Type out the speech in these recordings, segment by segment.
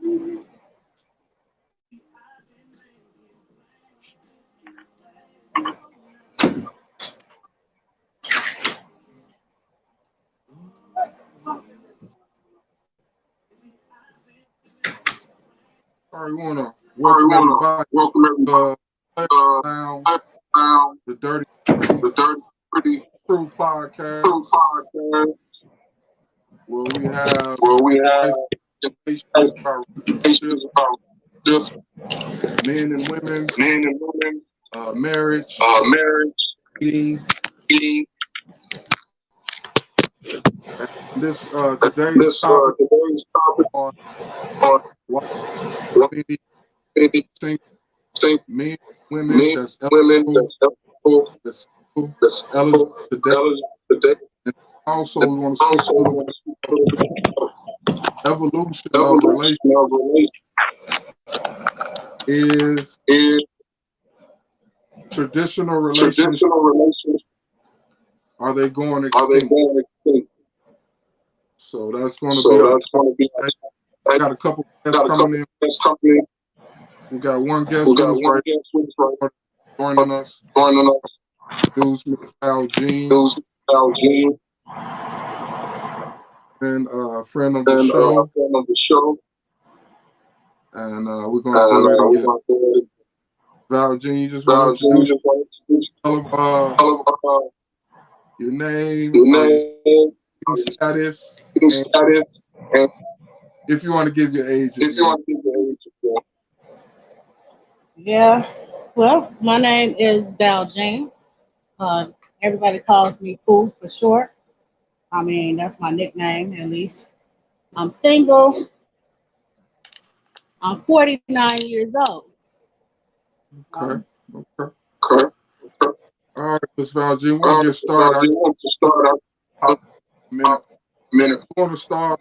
All right, we want to welcome everybody down the Dirty Pretty Proof Podcast, podcast where we have where we have issues about issues about just men and women, men and women, marriage, marriage, eating. eating. And today's topic Today's topic on on why what many many single men and women men, that's women, eligible, that's single, that's eligible today. today. And also, we want to speak a Also, little bit about evolution of relationship evolution of is is traditional relationships, traditional relationships. are they going Are they extinct? going extinct? So that's going to So be our that's going to be. topic. We got a couple guests Got a couple coming in. guests coming in. We got one guest We got who's one right guest who's right joining us. joining us. Who's Miss Al Jean, Who's Al Jean, and a friend of the and show. friend of the show. And we're going to go ahead and get Val Jean. You just want to introduce your name, your status, and if you want to give your age. if you want to give your age. Yeah, well, my name is Val Jane. Everybody calls me Pooh for short. I mean, that's my nickname at least. I'm single. I'm 49 years old. Okay. Okay. All right, Miss Val Jean, we'll get started. I want to start a minute. minute. I want to start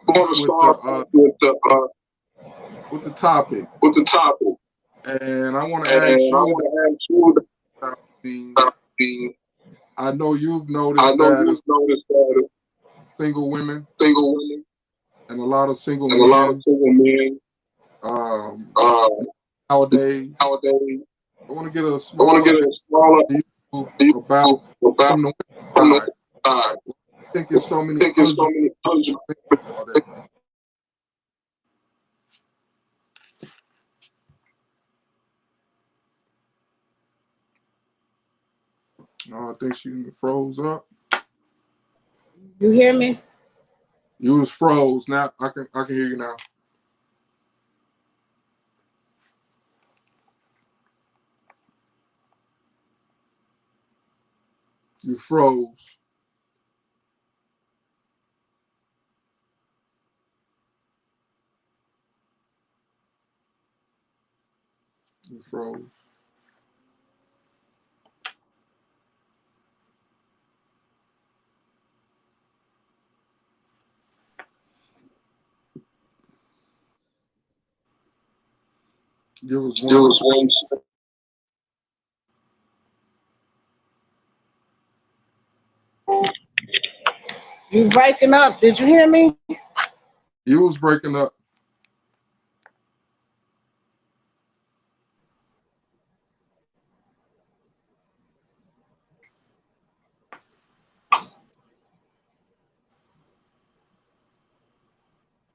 with the topic. And I want to ask you, I know you've noticed that single women and a lot of single men nowadays. I want to get a smaller view about from the women's side. I think it's so many I think she froze up. You hear me? You was froze. Now I can hear you now. You froze. You froze. There was one. You breaking up. Did you hear me? You was breaking up.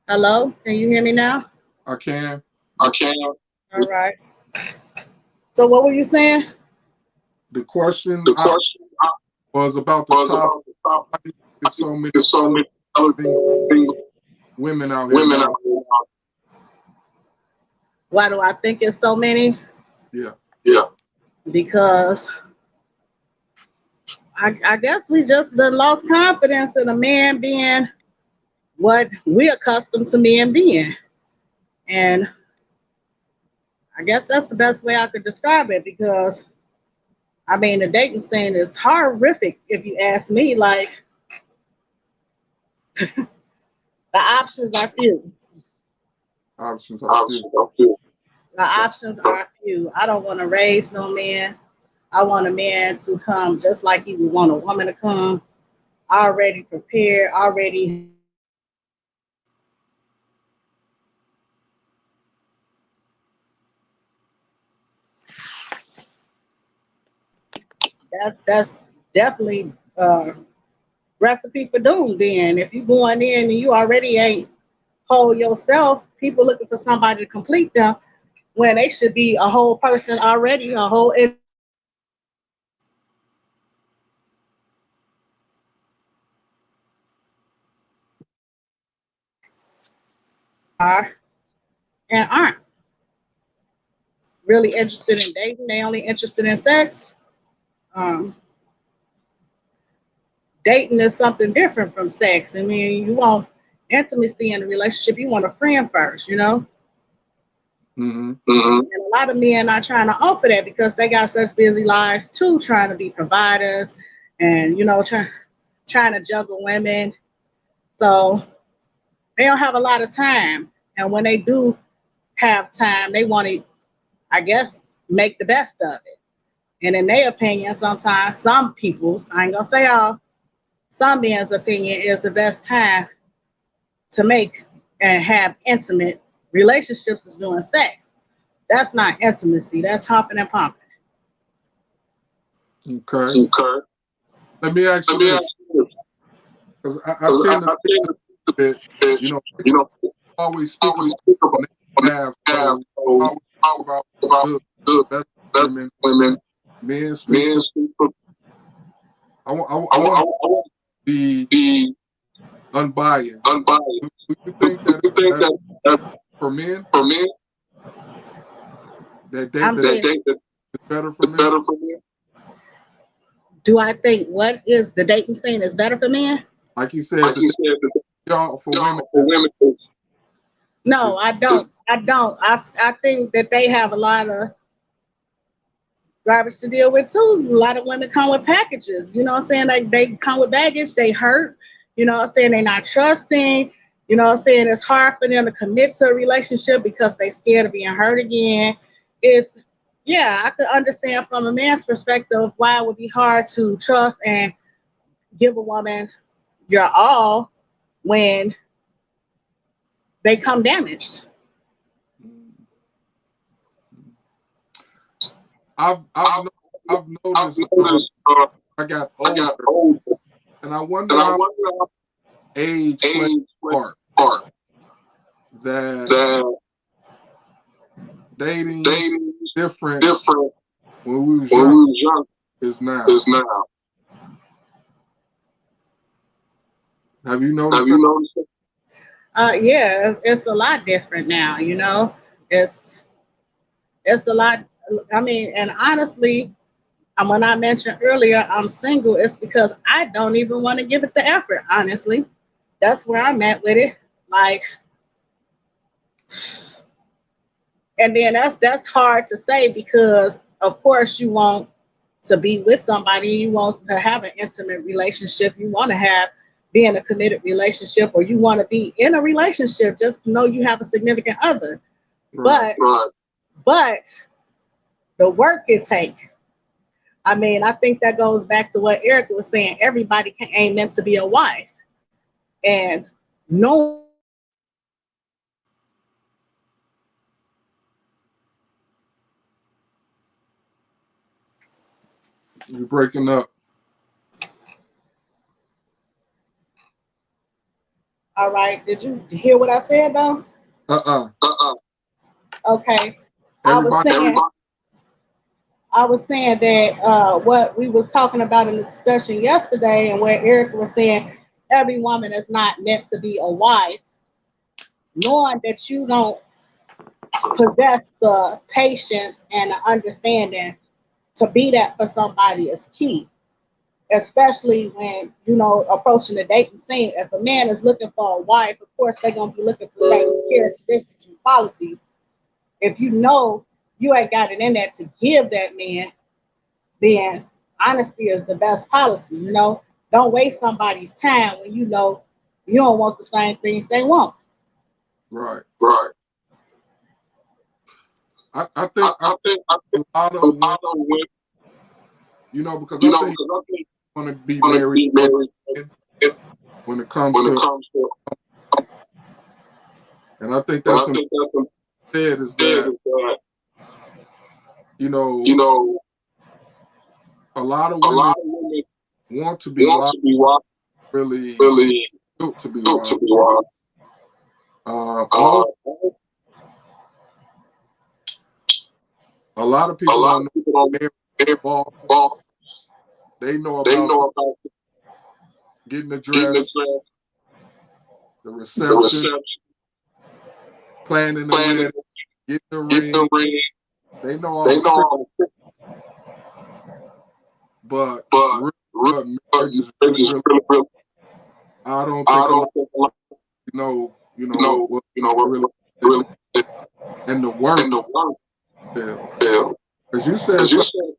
Hello? Can you hear me now? I can. I can. All right. So what were you saying? The question was about the topic. There's so many women out here now. Why do I think it's so many? Yeah. Because I guess we just done lost confidence in a man being what we're accustomed to men being. And I guess that's the best way I could describe it, because I mean, the dating scene is horrific if you ask me. Like, the options are few. The options are few. I don't want to raise no man. I want a man to come just like he would want a woman to come, already prepared, already that's definitely recipe for doom. Then if you going in and you already ain't whole yourself, people looking for somebody to complete them when they should be a whole person already, a whole are and aren't really interested in dating. They only interested in sex. Um, Dating is something different from sex. I mean, you want intimacy in a relationship. You want a friend first, you know. Mm-hmm. Mm-hmm. And a lot of men not trying to offer that because they got such busy lives too, trying to be providers and trying to juggle women. So they don't have a lot of time. And when they do have time, they want to, I guess, make the best of it. And in their opinion, sometimes some people's, I ain't gonna say all, some men's opinion is the best time to make and have intimate relationships is doing sex. That's not intimacy. That's humping and pumping. Okay. Okay. Let me ask Let you me ask this, you this, because I because tend to I think think that, that, people you know, always speak always about speak when about they when have, they have so so always how talk about about the the best best women. women, Men speak men for. speak for. I want. I I want to want to be be unbiased. unbiased. Do you Do think that you think that that for men for men that I'm date that that saying, they that is better for is men? better for men? do I think what is the dating scene is better for men? Like you said, Like the you said, the y'all for women y'all for women No, is I don't. I don't. I think that they have a lot of garbage to deal with too. A lot of women come with packages. You know what I'm saying? Like they come with baggage. They hurt. You know what I'm saying? They're not trusting. You know what I'm saying? It's hard for them to commit to a relationship because they scared of being hurt again. It's Yeah, I could understand from a man's perspective why it would be hard to trust and give a woman your all when they come damaged. I've I've I've no- I've I've noticed. noticed I got I got older, old, and I and wonder I how wonder how age plays age a plays part. a part. That That dating used to dating is be different different when we was when we young was young is now. is now. Have you Have noticed you that? noticed it? Yeah, it's a lot different now. You know, it's it's a lot. I mean, and honestly, when I mentioned earlier I'm single, it's because I don't even want to give it the effort. Honestly, that's where I'm at with it. Like, and then that's hard to say because of course you want to be with somebody, you want to have an intimate relationship, you want to have be in a committed relationship, or you want to be in a relationship. Just know you have a significant other, Right. but Right. but the work it takes. I mean, I think that goes back to what Erica was saying. Everybody ain't meant to be a wife, and no. You're breaking up. All right, did you hear what I said though? Uh-uh. Okay, I was Everybody. saying I was saying that what we was talking about in the discussion yesterday, and where Erica was saying every woman is not meant to be a wife, knowing that you don't possess the patience and the understanding to be that for somebody is key. Especially when approaching the dating scene. If a man is looking for a wife, of course they're gonna be looking for certain characteristics and qualities. If you know you ain't got it in that to give that man, then honesty is the best policy. Don't waste somebody's time when you know you don't want the same things they want. Right. Right. I think I think a lot a of women, lot of women, because I think because I think want to be want to married be married when it comes when it to, comes to, and I think and that's I think that's what said is said that is that you know you know a lot of A women lot of women want to be want wild, to be wild, really really built to be built to wild. be wild. Also, a lot of A people lot don't of people don't know know ball. ball. They know They about know about getting the getting the dress, dress, the the reception, reception, planning the planning, wedding, getting the getting the ring. ring. They know all They the know tricks, all the tricks, but but what marriage is it's just really, really. I don't I think a lot don't think a lot know, know, what what really really and the work in the work fails. fail. Because you said Because you something said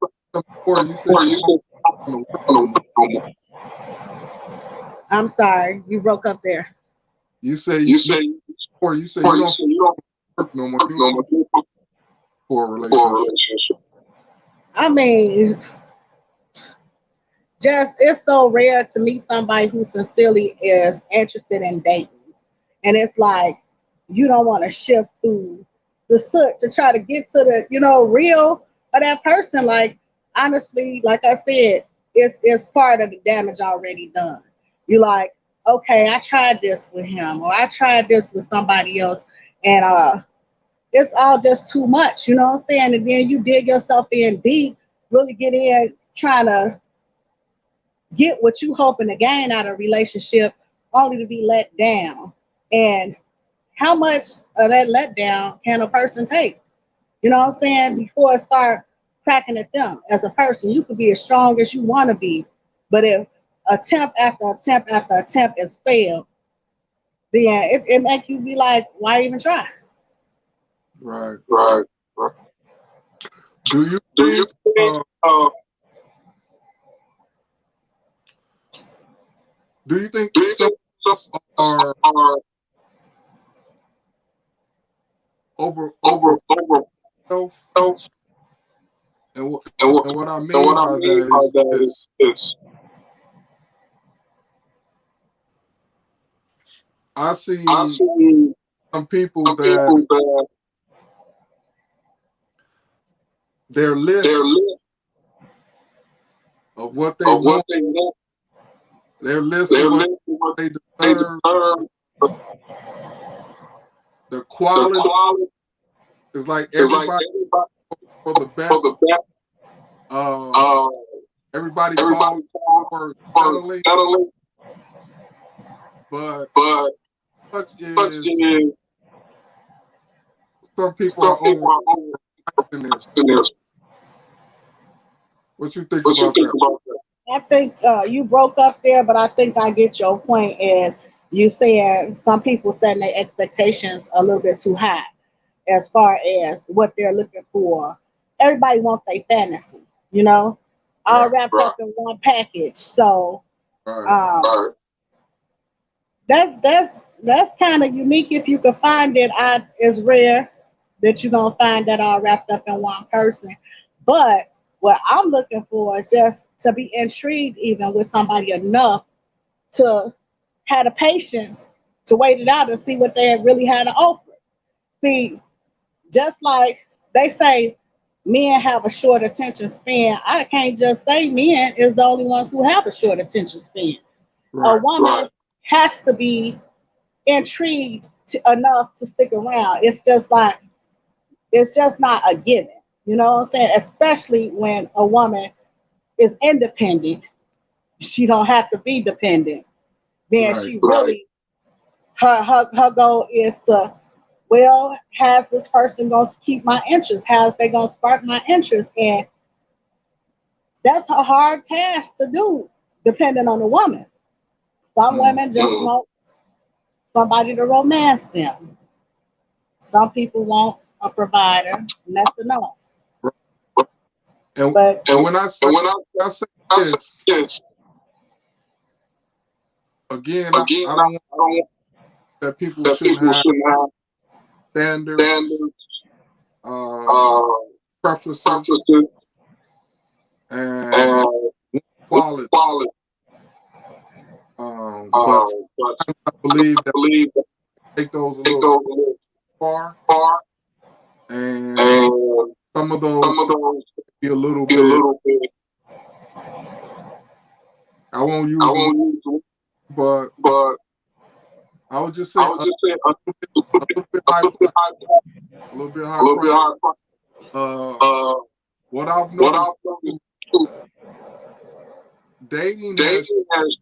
before, you said before, you you said don't want to work no, no more. no more. I'm sorry, you broke up there. You say You say before, you said before, you you don't say you don't work no more. work You no more for a for a relationship. relationship. I mean, just it's so rare to meet somebody who sincerely is interested in dating. And it's like you don't want to shift through the soot to try to get to the, real of that person. Like, honestly, like I said, it's part of the damage already done. You like, okay, I tried this with him, or I tried this with somebody else, and it's all just too much, you know what I'm saying? And then you dig yourself in deep, really get in trying to get what you hoping to gain out of a relationship, only to be let down. And how much of that letdown can a person take? You know what I'm saying? Before it start cracking at them as a person, you could be as strong as you want to be, but if attempt after attempt after attempt is failed, then it make you be like, why even try? Right. Right. Right. Do you Do you think think do you think do you some think some are are over over self? self? And what And what and what I and mean what I by mean that by is that this. is I I see see some people some people that that their their list list of what they of what want, they want, their list of their what list of what they they deserve, deserve, the the quality quality is like is like everybody everybody for the best. for the best. Uh, everybody calls Everybody calls for for settling, settling, but but much such is is some people some are people over are over in this. in this. What you think What you about think that? about that? I think you broke up there, but I think I get your point. Is you saying some people setting their expectations a little bit too high as far as what they're looking for. Everybody wants their fantasy, all Right, wrapped up in one package. So right, um, that's kind of unique. If you could find it, it's rare that you're gonna find that all wrapped up in one person. But what I'm looking for is just to be intrigued even with somebody enough to have the patience to wait it out and see what they really had to offer. See, just like they say men have a short attention span, I can't just say men is the only ones who have a short attention span. A right, woman has to be intrigued enough to stick around. It's just not a given. You know what I'm saying? Especially when a woman is independent, she don't have to be dependent. Then right, she really her goal is to, well, how's this person gonna keep my interest? How's they gonna spark my interest? And that's a hard task to do, depending on the woman. Some mm, women just want somebody to romance them. Some people want a provider, and that's enough. right. And But and when when I say I say this this again, again, I don't want I don't want that people that shouldn't people have shouldn't have standards, standards, uh, uh, preferences, preferences, and and quality. quality. But But I I believe that believe that take those a they little go too a little far, far, and and some of some those of those be a little be a bit little bit I won't use I the won't use the word, but I would just say would just say a little bit high price. A little bit high price. high price. What I've What noticed, I've noticed, dating dating has,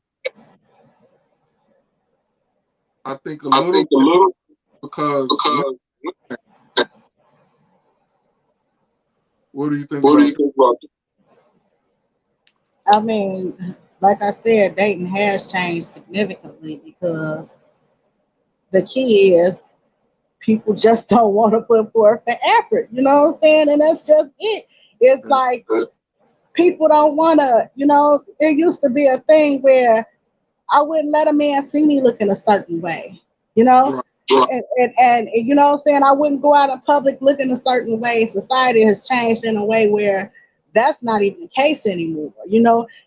I think, a I little think, a bit little because what do you think what do about you think about it? I mean, like I said, dating has changed significantly because the key is people just don't want to put forth the effort. You know what I'm saying? And that's just it. It's that? like people don't want to, it used to be a thing where I wouldn't let a man see me looking a certain way, you know? Right. And you know what I'm saying? I wouldn't go out in public looking a certain way. Society has changed in a way where that's not even the case anymore.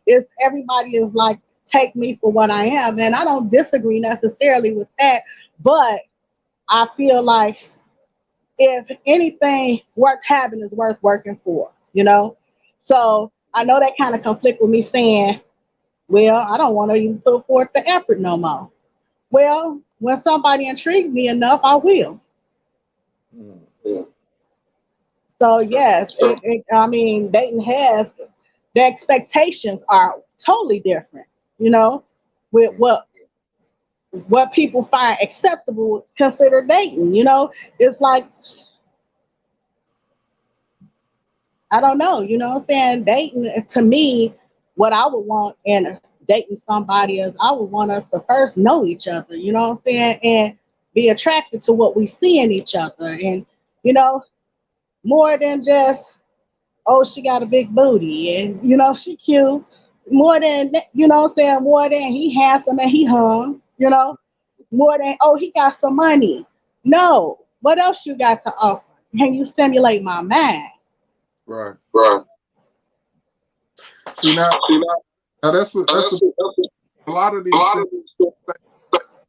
It's everybody is like, take me for what I am. And I don't disagree necessarily with that, but I feel like if anything worth having is worth working for, So I know that kind of conflict with me saying, well, I don't want to even put forth the effort no more. Well, when somebody intrigues me enough, I will. So yes, I mean, dating has the expectations are totally different, with what people find acceptable consider dating. It's like I don't know, what I'm saying? Dating to me, what I would want in dating somebody is I would want us to first know each other, you know what I'm saying? And be attracted to what we see in each other. And, more than just, oh, she got a big booty and, she cute. More than, what I'm saying? More than he handsome and he hung, more than, oh, he got some money. No. What else you got to offer? Can you stimulate my mind? Right. Right. See now that's a lot of these things.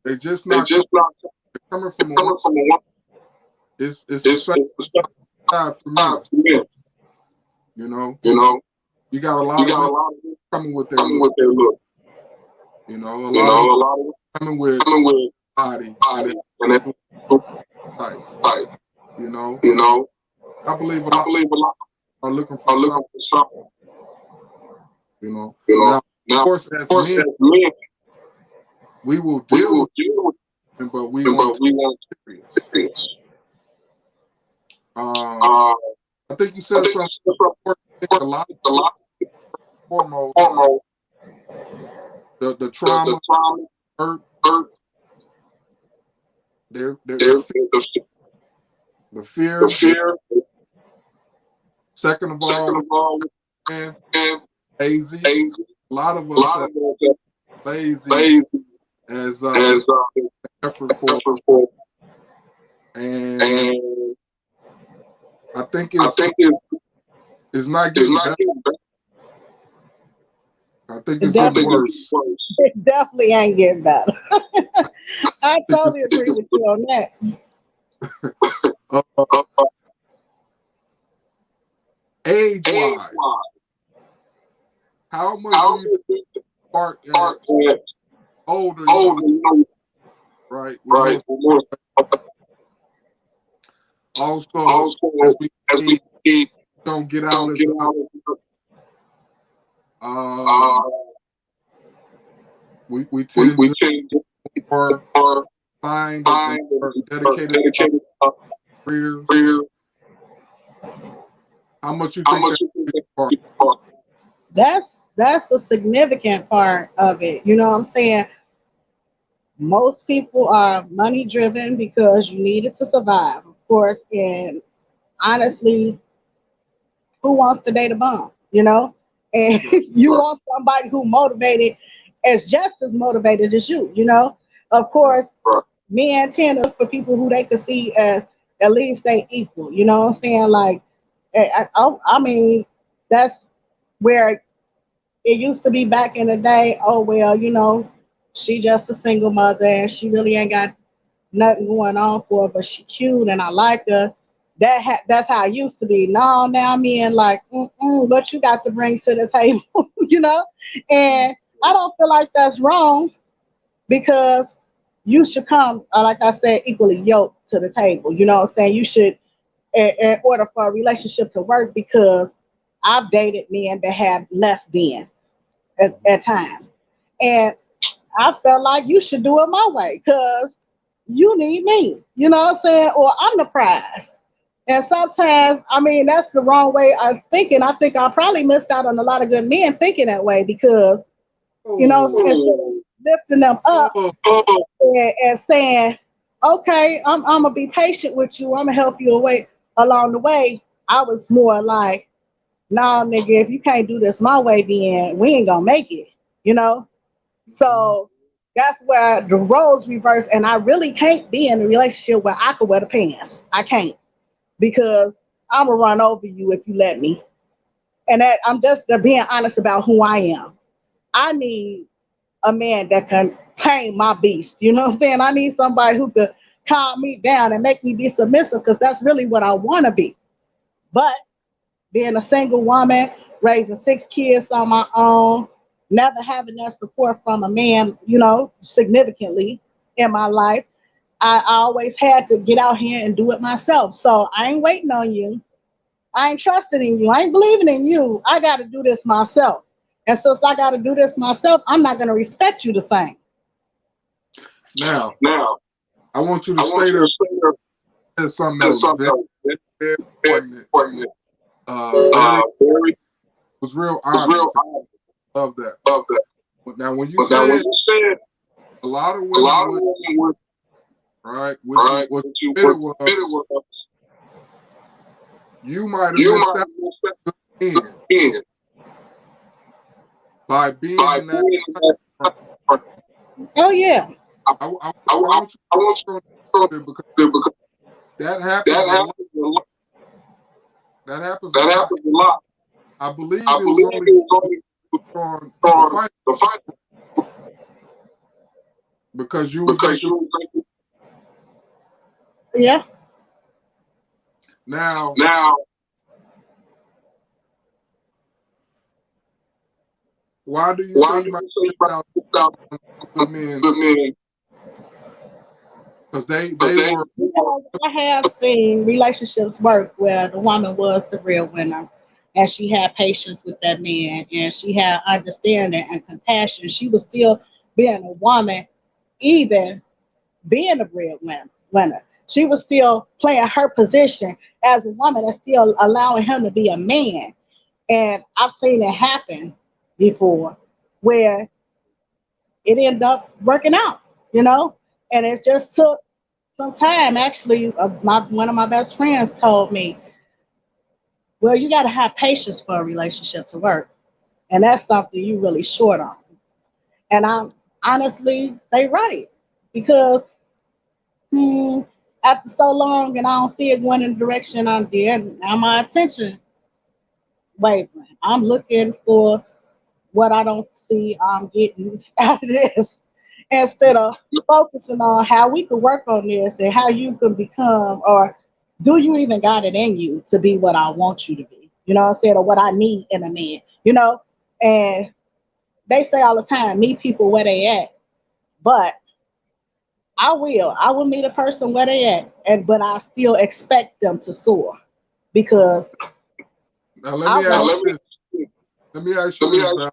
They're just not coming from a woman. It's the same side for me. You got a lot of women coming with their look. A lot of coming with body and type. I believe a lot are looking for something. Now, of course, as men, we will deal with it, but we want serious. I think you said something important. I think a lot foremost, the trauma, hurt, the fear. Second of all, and lazy. A lot of us are lazy as effort for, and I think it's not getting better. I think it's getting worse. It definitely ain't getting better. I totally agree with you on that. Age-wise, how much do you think part older? Right. Also, as we don't get out we tend to more find or dedicated careers. How much you think that part? That's a significant part of it. You know what I'm saying? Most people are money driven because you need it to survive, of course. And honestly, who wants to date a bum? And you want somebody who motivated just as motivated as you. Of course, men tend to look for people who they could see as at least they equal. You know what I'm saying? Like, I mean, that's where it used to be back in the day. Oh well, she just a single mother and she really ain't got nothing going on for her, but she cute and I like her. That's how it used to be. Now men like, what you got to bring to the table, And I don't feel like that's wrong because you should come, like I said, equally yoked to the table. You know what I'm saying? You should, in order for a relationship to work, because I've dated men that have less than at times. And I felt like you should do it my way because you need me. You know what I'm saying? Or I'm the prize. And sometimes, I mean, that's the wrong way of thinking. I think I probably missed out on a lot of good men thinking that way because, you know, instead of lifting them up and saying, okay, I'm gonna be patient with you. I'm gonna help you away along the way. I was more like, nah, nigga, if you can't do this my way, then we ain't gonna make it. You know. So that's where the roles reverse, and I really can't be in a relationship where I could wear the pants. I can't because I'm gonna run over you if you let me. And that I'm just being honest about who I am. I need a man that can tame my beast. You know what I'm saying? I need somebody who could calm me down and make me be submissive because that's really what I want to be. But being a single woman, raising 6 kids on my own, never having that support from a man, you know, significantly in my life, I always had to get out here and do it myself. So I ain't waiting on you. I ain't trusting in you. I ain't believing in you. I got to do this myself. And since I got to do this myself, I'm not going to respect you the same. Now, Now, I want you to I want stay you there. to stay there. There's something There's that was something very, very very important. important. Very Very was real was real honest of that. of that. Now, when you But now, when said you said a lot of a women lot of would, women would, right, right, what what you it what was, it was, you might have you missed might out have missed in in by being by in that. being in that. Oh, yeah. I want I want you you to to because because that happens that a lot. happens a lot. That happens a That lot. happens a lot. I believe I it was believe only it was on on the fight the fight because you was because making. you was making. Yeah. Now, why do you why say do you might you say miss out about good men? the men? Because they They were. Because I have seen relationships work where the woman was the real winner and she had patience with that man and she had understanding and compassion. She was still being a woman, even being a winner. She was still playing her position as a woman and still allowing him to be a man. And I've seen it happen before where it ended up working out, you know? And it just took some time. Actually, one of my best friends told me, well, you got to have patience for a relationship to work. And that's something you really short on. And I'm honestly, they right. Because after so long and I don't see it going in the direction I'm there, now my attention wavering. I'm looking for what I don't see I'm getting out of this instead of focusing on how we could work on this and how you can become or do you even got it in you to be what I want you to be? You know what I'm saying? Or what I need in a man, you know? And they say all the time, meet people where they at. But I will meet a person where they at, but I still expect them to soar because Now let I me ask want you this. Let me ask you this, Val.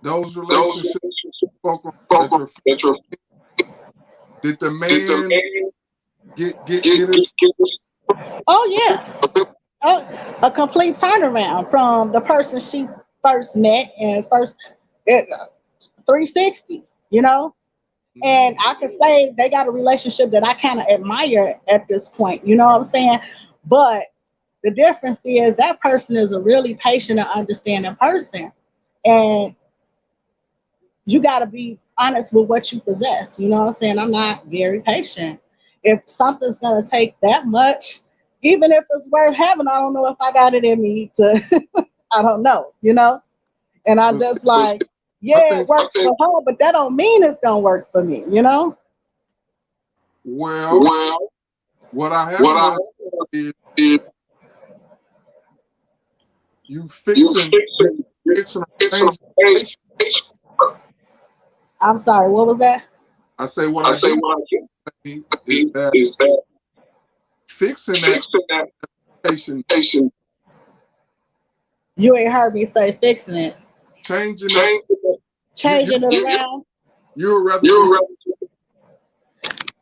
Those relationships spoke on that you're, did the man get his? oh yeah. A complete turnaround from the person she first met and first 360, you know? And I could say they got a relationship that I kind of admire at this point, you know what I'm saying? But the difference is that person is a really patient and understanding person. And you got to be honest with what you possess. You know what I'm saying? I'm not very patient. If something's going to take that much, even if it's worth having, I don't know if I got it in me to, I don't know, you know? And I just like, yeah, it works for her, but that don't mean it's going to work for me, you know? Well, what I haven't heard is you fixing a relationship. I'm sorry, what was that? I say what I I say do what I can say is that is that fixing that fixing that patient, patient, You ain't heard me say fixing it. changing it, changing it, Changing it you around. you would rather you're just right.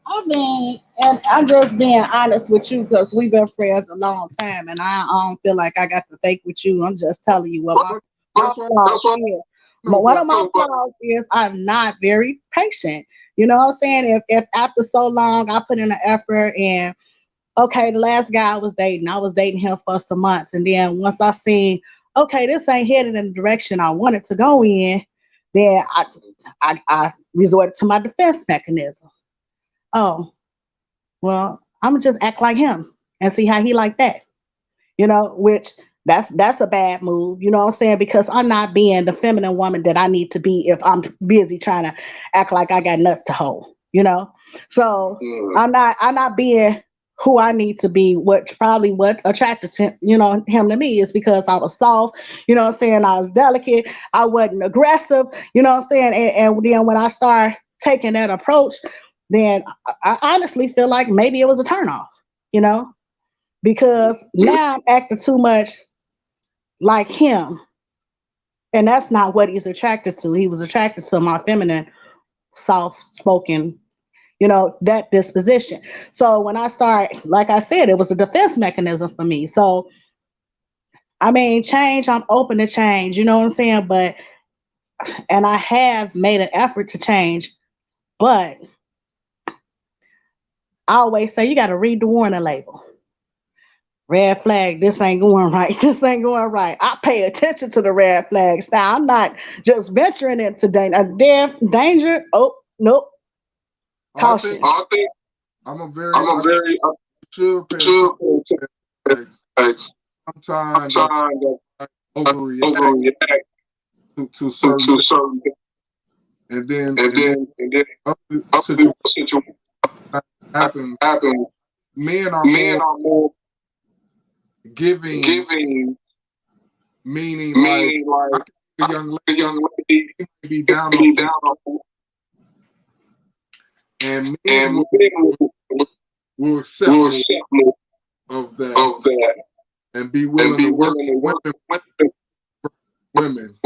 I mean, and I'm just being honest with you because we've been friends a long time, and I don't feel like I got to fake with you. I'm just telling you what my that's what flaws That's what is. no, One of but my flaws is I'm not very patient. You know what I'm saying? If after so long I put in an effort and okay, the last guy I was dating him for some months, and then once I seen okay, this ain't headed in the direction I wanted to go in, then I resorted to my defense mechanism. Oh, well, I'm gonna just act like him and see how he like that. Which that's a bad move, you know what I'm saying? Because I'm not being the feminine woman that I need to be if I'm busy trying to act like I got nuts to hold. So I'm not being who I need to be, what attracted him to me is because I was soft, you know what I'm saying? I was delicate, I wasn't aggressive, you know what I'm saying? And then when I start taking that approach, then I honestly feel like maybe it was a turnoff, you know, because now I'm acting too much like him. And that's not what he's attracted to. He was attracted to my feminine, soft spoken, that disposition. So when I start, like I said, it was a defense mechanism for me. So, I mean, change, I'm open to change, you know what I'm saying? And I have made an effort to change, but I always say you got to read the warning label. Red flag, this ain't going right. This ain't going right. I pay attention to the red flags. Now, I'm not just venturing into danger. Oh, nope. I Caution. think I'm a very I should pay attention to things. Sometimes I overreact to certain things. And then other situations happen. Men are more giving, meaning like a young lady may be down on, and men will accept more of that and be willing to work with women,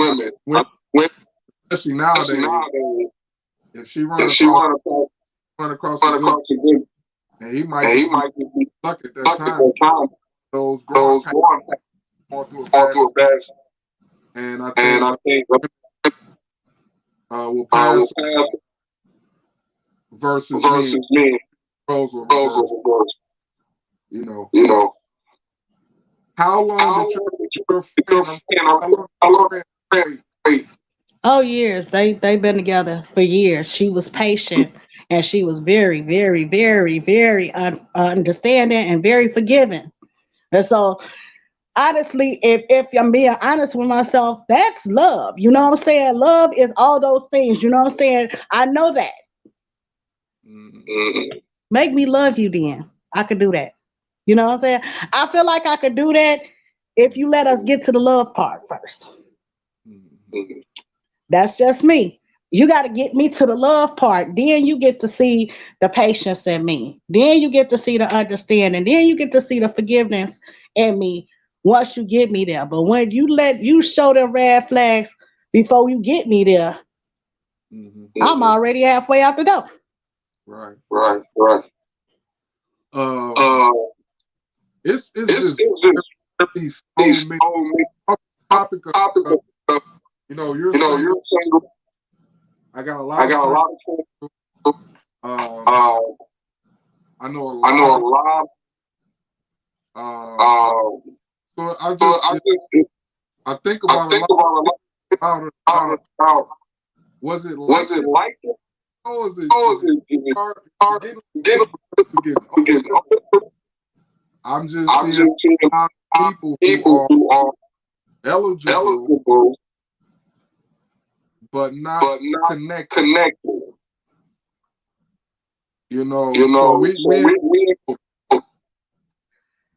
especially nowadays. If she run across a good, and he might just be stuck at that time. Those growing pains all through a pass, and I think will pass versus me. Roles will reverse. You know. How long did your friend wait? Oh, years. They've been together for years. She was patient and she was very, very, very, very understanding and very forgiving. And so, honestly, if I'm being honest with myself, that's love. You know what I'm saying? Love is all those things. You know what I'm saying? I know that. Mm-hmm. Make me love you then. I could do that. You know what I'm saying? I feel like I could do that if you let us get to the love part first. Mm-hmm. That's just me. You got to get me to the love part. Then you get to see the patience in me. Then you get to see the understanding. Then you get to see the forgiveness in me once you get me there. But when you show the red flags before you get me there, I'm already halfway out the door. Right. It's just so many topic of, you're single. I got a lot of friends. I know a lot. So I think about a lot about was it like it? Or is it hard getting older? I'm just seeing people who are eligible but not connected. So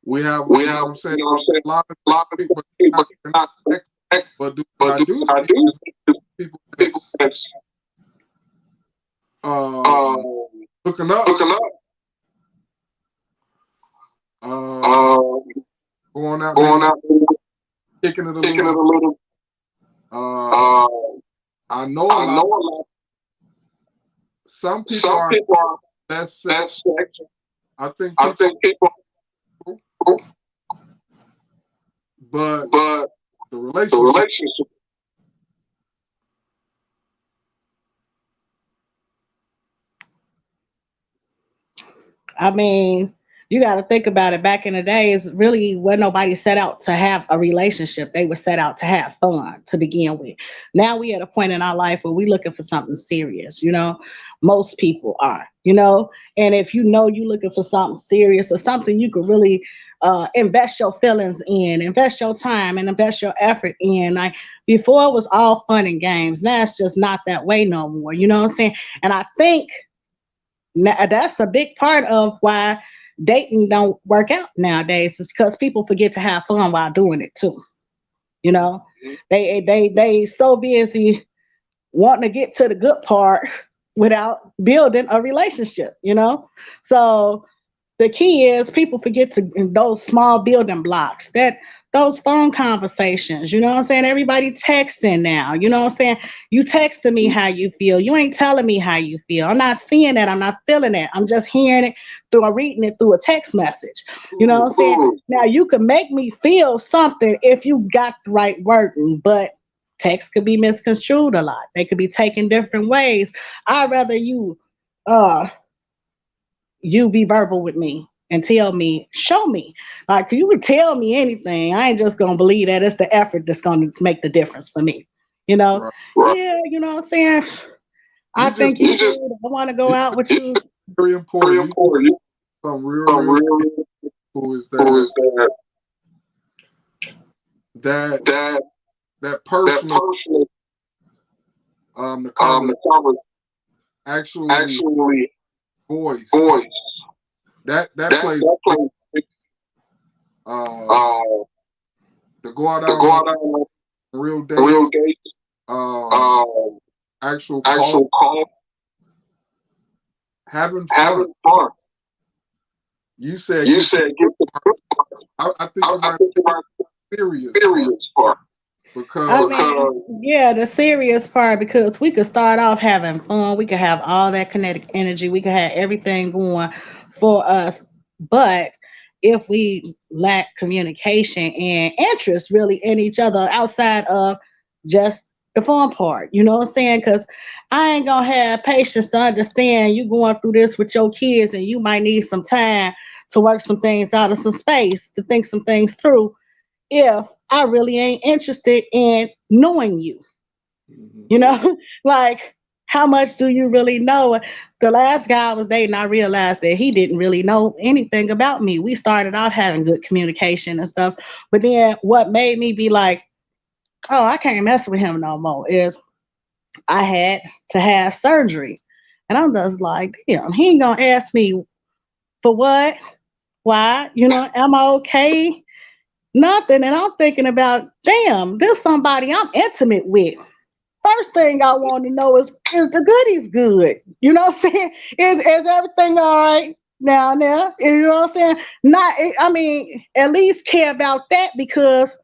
we have you know what I'm saying, a lot of people not connected. But I do see people that's looking up, going out, kicking it a little. I know a lot. Some people are best sex. I think people, but the relationship. I mean, you got to think about it. Back in the days, really, when nobody set out to have a relationship, they were set out to have fun to begin with. Now we at a point in our life where we're looking for something serious. You know, most people are. You know, and if you know you're looking for something serious or something you could really invest your feelings in, invest your time, and invest your effort in. Like before, it was all fun and games. Now it's just not that way no more. You know what I'm saying? And I think that's a big part of why dating don't work out nowadays, is because people forget to have fun while doing it too. You know, they so busy wanting to get to the good part without building a relationship. You know, so the key is people forget to those small building blocks, that those phone conversations, you know what I'm saying? Everybody texting now, you know what I'm saying? You texting me how you feel. You ain't telling me how you feel. I'm not seeing that. I'm not feeling that. I'm just hearing it through, I'm reading it through a text message. You know what I'm saying? Now you can make me feel something if you got the right wording, but text could be misconstrued a lot. They could be taken different ways. I'd rather uh you be verbal with me and tell me, show me. Like you can tell me anything. I ain't just gonna believe that it's the effort that's gonna make the difference for me. You know? Right. Yeah, you know what I'm saying? I think you just I want to go out with you. Very important. Some real who is that personal the conversation actually voice. That plays to go out on real dates, actual call, having fun. You said get the I think you might serious part. Because yeah, the serious part, because we could start off having fun, we could have all that kinetic energy, we could have everything going for us, but if we lack communication and interest really in each other outside of just the fun part, you know what I'm saying? Because I ain't gonna have patience to understand you going through this with your kids and you might need some time to work some things out of some space, to think some things through, if I really ain't interested in knowing you. You know, like how much do you really know? The last guy I was dating, I realized that he didn't really know anything about me. We started off having good communication and stuff, but then what made me be like, oh, I can't mess with him no more is I had to have surgery. And I'm just like, damn, he ain't gonna ask me for what, why, you know, am I okay? Nothing. And I'm thinking about, damn, this somebody I'm intimate with. First thing I want to know is the goodies good? You know what I'm saying? Is everything all right now? You know what I'm saying? Not, I mean, at least care about that because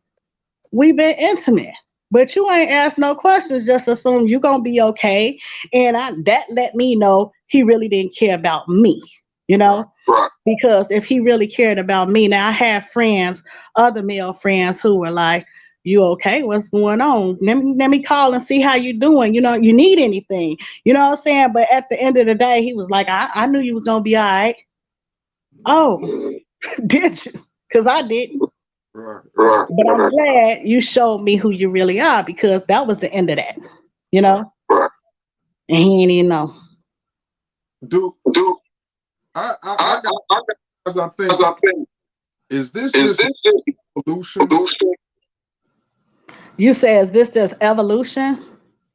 we've been intimate. But you ain't asked no questions, just assume you're going to be okay. And that let me know he really didn't care about me, you know? Right. Because if he really cared about me, now I have friends, other male friends who were like, you okay? What's going on? Let me call and see how you doing. You know, you need anything. You know what I'm saying? But at the end of the day, he was like, I knew you was going to be all right. Oh, did you? Because I didn't. Right. But I'm glad you showed me who you really are because that was the end of that. You know? Right. And he ain't even know. I got as I think. Is this just evolution? You say, is this just evolution?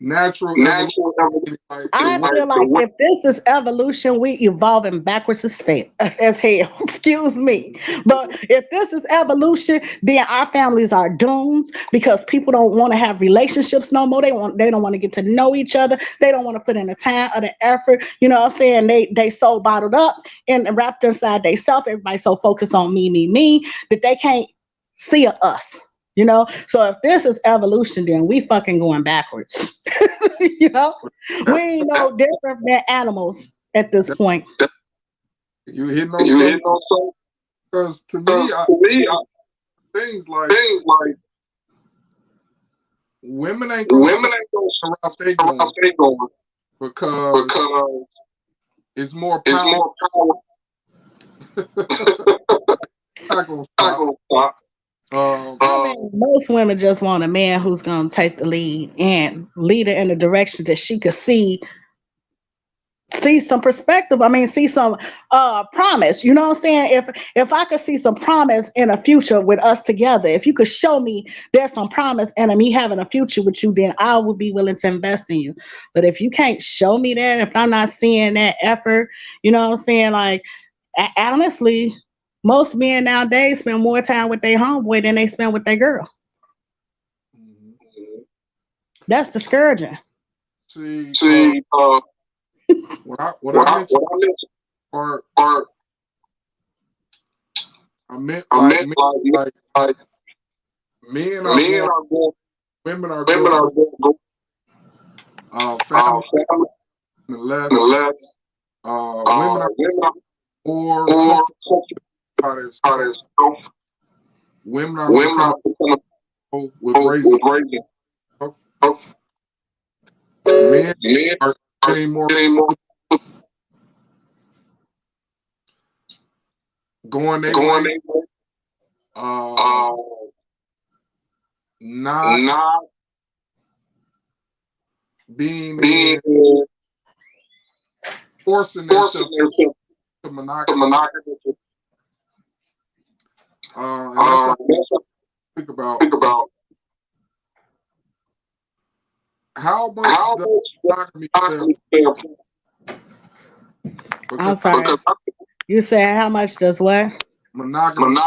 natural evolution. Like, I feel like if this is evolution, we evolving backwards as hell. Excuse me. But if this is evolution, then our families are doomed because people don't want to have relationships no more. They don't want to get to know each other. They don't want to put in the time or the effort. You know what I'm saying? They so bottled up and wrapped inside themselves. Everybody's so focused on me that they can't see us. You know, so if this is evolution, then we fucking going backwards. You know, we ain't no different than animals at this point. You hitting on something? Because to me, things like women ain't gonna route they going because it's more power. Not gonna stop. I mean, most women just want a man who's going to take the lead and lead her in the direction that she could see some perspective. I mean, see some promise. You know what I'm saying? If I could see some promise in a future with us together, if you could show me there's some promise and me having a future with you, then I would be willing to invest in you. But if you can't show me that, if I'm not seeing that effort, you know what I'm saying? Like, honestly, most men nowadays spend more time with their homeboy than they spend with their girl. That's discouraging. See, what I mentioned are I meant like men are going, women are going, family less, women are more women are becoming with raising. Men are getting more going their way. Not being forcing themselves to monogamy. And that's what I think about. How much does monogamy play? I'm sorry. You said how much does what? Monogamy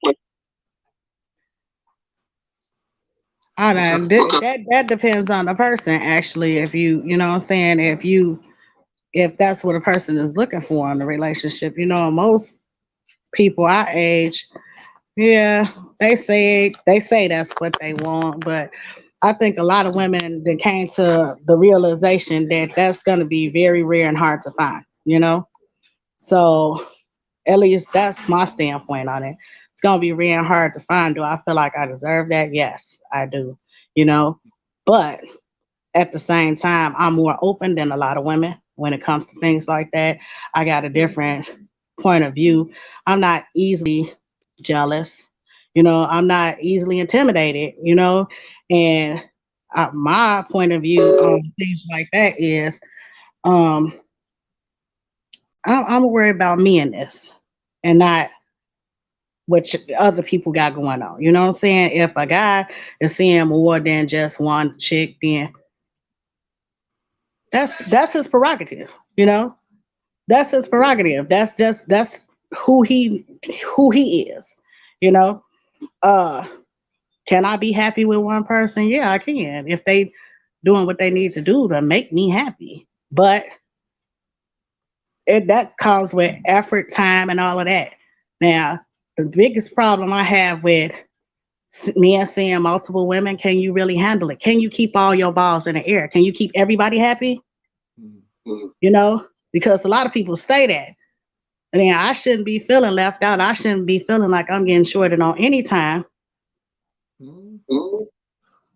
play? I don't know. That depends on the person, actually. If you know what I'm saying, if that's what a person is looking for in a relationship, you know, most people our age, yeah, they say that's what they want, but I think a lot of women that came to the realization that that's going to be very rare and hard to find, you know? So at least that's my standpoint on it. It's going to be rare and hard to find. Do I feel like I deserve that? Yes, I do, you know? But at the same time, I'm more open than a lot of women when it comes to things like that. I got a different point of view. I'm not easily jealous. You know, I'm not easily intimidated, you know, and my point of view on things like that is um, I'm worried about me in this and not what other people got going on. You know what I'm saying? If a guy is seeing more than just one chick, then that's his prerogative, you know? That's his prerogative. That's who he is, you know? Can I be happy with one person? Yeah, I can. If they doing what they need to do to make me happy. But that comes with effort, time, and all of that. Now, the biggest problem I have with me and seeing multiple women, can you really handle it? Can you keep all your balls in the air? Can you keep everybody happy? You know, because a lot of people say that. And then I shouldn't be feeling left out. I shouldn't be feeling like I'm getting shorted on any time.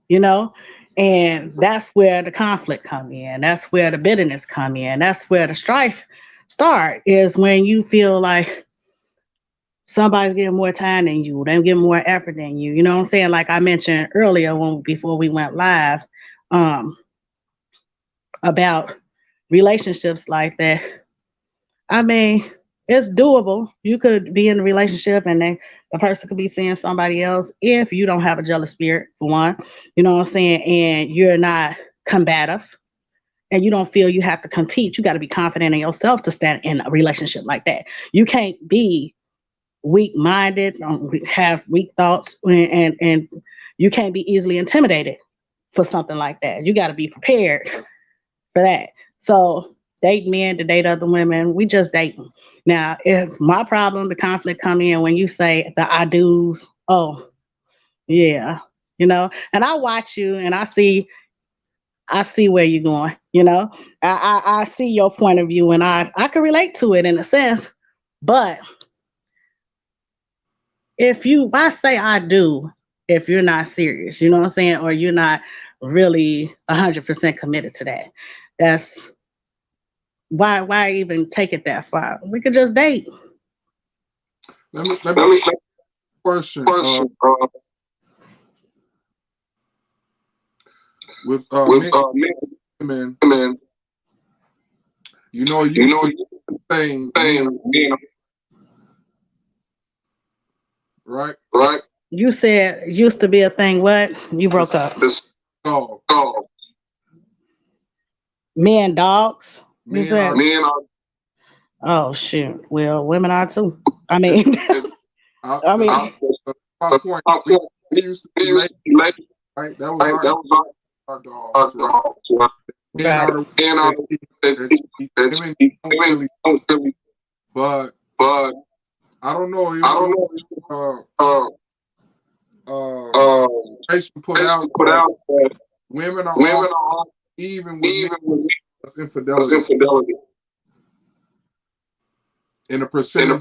You know, and that's where the conflict come in. That's where the bitterness come in. That's where the strife start, is when you feel like somebody's getting more time than you, they get more effort than you. You know what I'm saying? Like I mentioned earlier before we went live, about relationships like that. I mean, it's doable. You could be in a relationship and the person could be seeing somebody else if you don't have a jealous spirit, for one. You know what I'm saying? And you're not combative and you don't feel you have to compete. You got to be confident in yourself to stand in a relationship like that. You can't be weak-minded, have weak thoughts, and you can't be easily intimidated for something like that. You got to be prepared for that. So date men to date other women, we just dating. Now, if my problem, the conflict come in when you say the I do's, oh, yeah, and I watch you and I see where you're going, I see your point of view and I can relate to it in a sense, but why say I do if you're not serious, you know what I'm saying? Or you're not really 100% committed to that. That's why even take it that far? We could just date. Let me question. With men, saying right? You said used to be a thing. What? You broke up. Dog. Men dogs. Men are. Oh shoot. Well, women are too. I mean, my point. We used to be late, right? That was our dogs, right? Men are the women don't really, but I don't know. Put out that women are even with infidelity. In a percentage,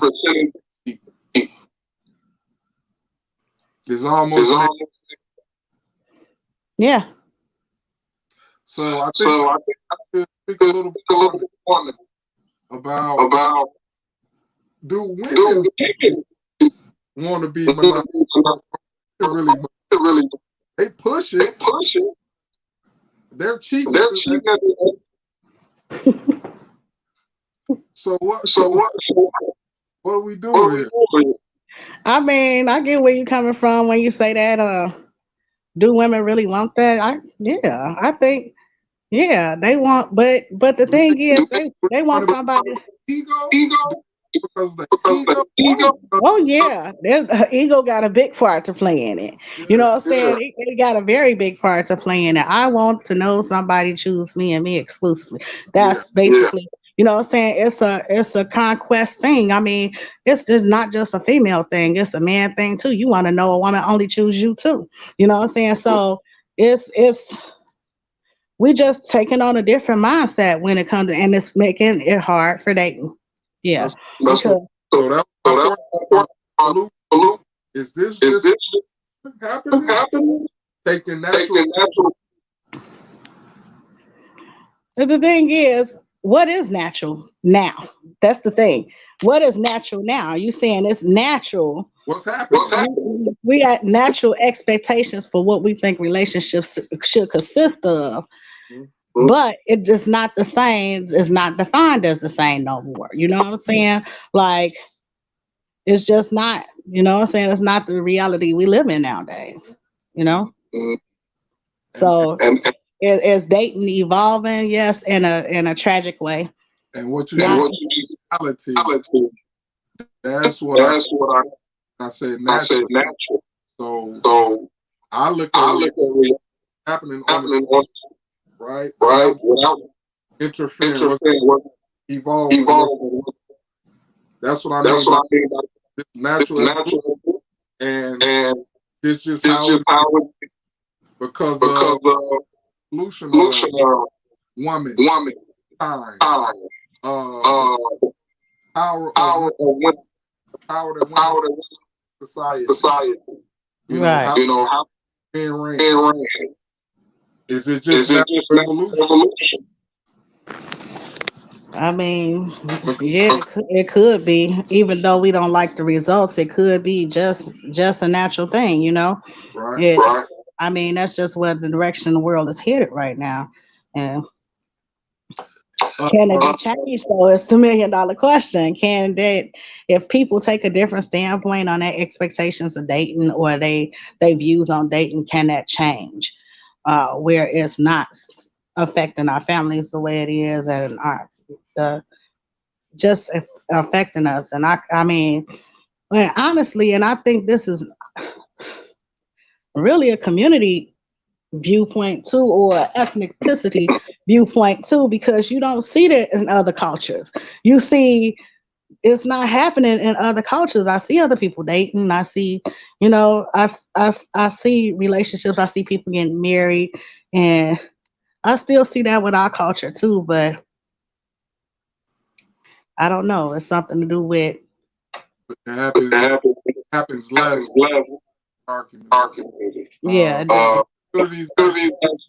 it's almost yeah. So I think I should speak a little bit about do women want to be monogamous? Really, they push it. They're cheap. So what are we doing here? I mean, I get where you're coming from when you say that. Do women really want that? I think, yeah, they want, but the thing is, they want somebody. Ego. Because the ego. Oh yeah, ego got a big part to play in it. You know what I'm saying? It got a very big part to play in it. I want to know somebody choose me and me exclusively. That's basically, you know what I'm saying? It's a conquest thing. I mean, it's just not just a female thing. It's a man thing too. You want to know a woman only choose you too. You know what I'm saying? So it's we just taking on a different mindset when it comes to, and it's making it hard for dating. Yeah. So is this happening? Taking natural. The thing is, what is natural now? That's the thing. What is natural now? Are you saying it's natural? What's happening? We got natural expectations for what we think relationships should consist of. Mm-hmm. But it's just not the same. It's not defined as the same no more. You know what I'm saying? Like, it's just not, you know what I'm saying? It's not the reality we live in nowadays, you know? Mm-hmm. So is dating evolving? Yes, in a tragic way. And what you reality. That's what I said natural. So I look at what's happening on right? Without interfering, evolving. That's what I mean by this natural. And this just how it is because of evolution of woman, time, power of women, power that women society. Right. How being ran. Is it just evolution? I mean, yeah, it could be. Even though we don't like the results, it could be just a natural thing, you know. Right. I mean, that's just where the direction the world is headed right now. And can it be changed though? It's the $1 million question. Can that, if people take a different standpoint on their expectations of dating or they views on dating, can that change? Where it's not affecting our families the way it is, and our the just affecting us. And I mean, well, honestly, and I think this is really a community viewpoint too, or ethnicity viewpoint too, because you don't see that in other cultures. You see it's not happening in other cultures. I see other people dating. I see, I see relationships. I see people getting married, and I still see that with our culture too. But I don't know. It's something to do with, But it happens less in our community. yeah, it does. Communities that's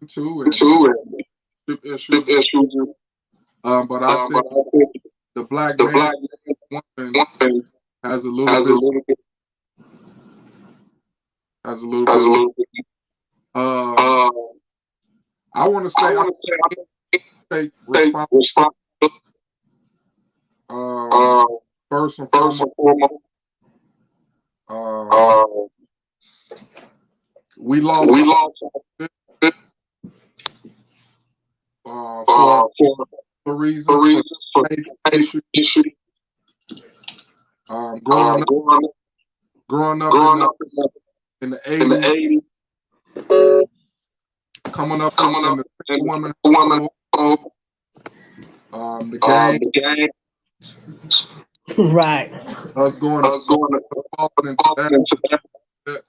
into and issues. But I think the black man woman has a little bit. Um, I want to say I take responsibility. Um, First and foremost, um, we lost for reasons for age issues. Growing up in the 80s, coming up in the women, the gang, Right. us going falling into that.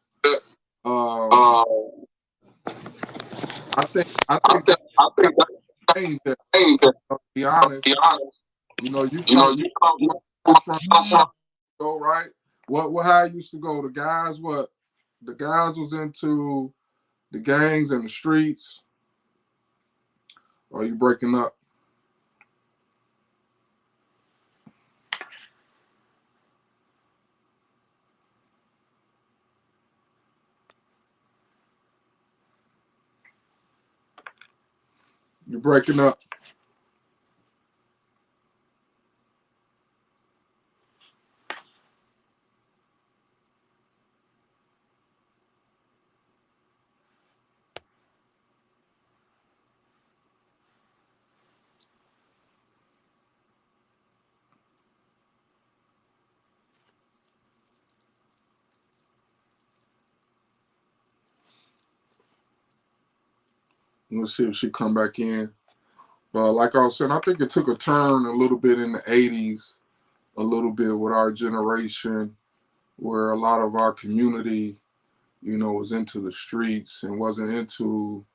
Um, I think that changed that. To be honest, you come from go right. What how it used to go? The guys was into the gangs and the streets. Are you breaking up? You're breaking up. Let's see if she come back in. But like I was saying, I think it took a turn a little bit in the 80s, a little bit with our generation, where a lot of our community, was into the streets and wasn't into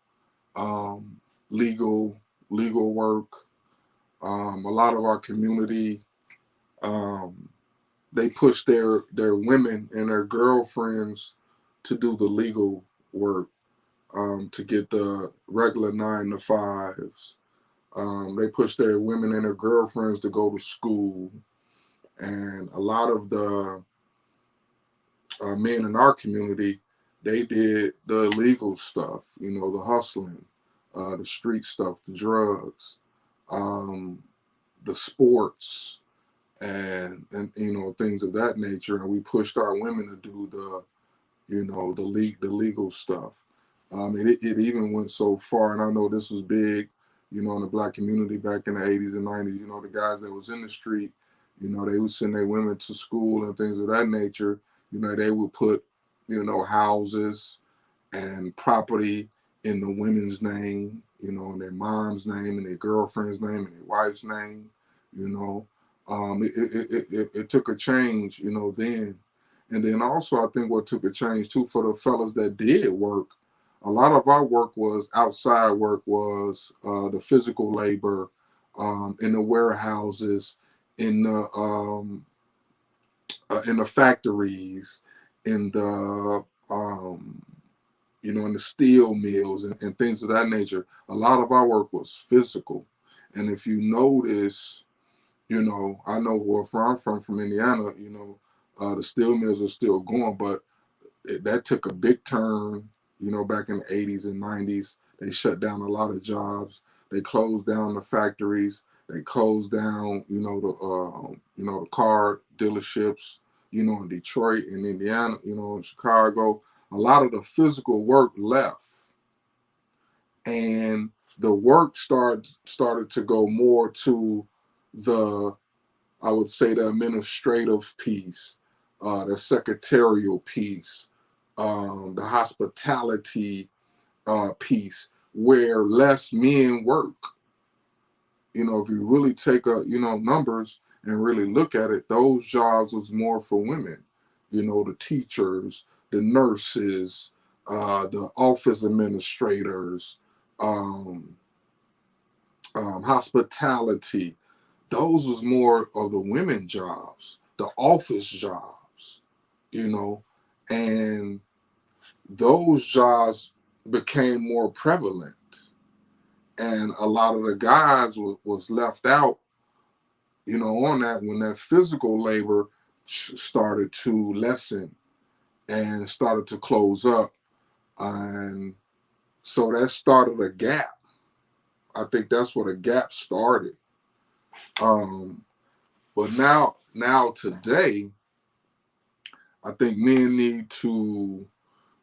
um, legal legal work. A lot of our community, um, they push their women and their girlfriends to do the legal work, to get the regular 9 to 5s. They push their women and their girlfriends to go to school, and a lot of the men in our community, they did the illegal stuff, the hustling, the street stuff, the drugs, um, the sports, and things of that nature. And we pushed our women to do the legal stuff. It even went so far, and I know this was big, in the black community back in the 80s and 90s. The guys that was in the street, they would send their women to school and things of that nature. They would put, houses and property in the women's name, in their mom's name and their girlfriend's name and their wife's name. You know, it took a change, then. And then also, I think what took a change too for the fellas that did work, a lot of our work was outside work, was the physical labor, in the warehouses, in the factories, in the in the steel mills and things of that nature. A lot of our work was physical, and if you notice, I know where I'm from Indiana, the steel mills are still going, but that took a big turn, back in the 80s and 90s. They shut down a lot of jobs. They closed down the factories. They closed down, the car dealerships, in Detroit and Indiana, in Chicago. A lot of the physical work left, and the work started to go more to the, I would say, the administrative piece, the secretarial piece, the hospitality piece, where less men work. You know, if you really take numbers and really look at it, those jobs was more for women. You know, the teachers, the nurses, the office administrators, hospitality. Those was more of the women jobs, the office jobs, you know, and those jobs became more prevalent. And a lot of the guys was left out, you know, on that when that physical labor started to lessen and started to close up. And so that started a gap. I think that's where the gap started. But now today, I think men need to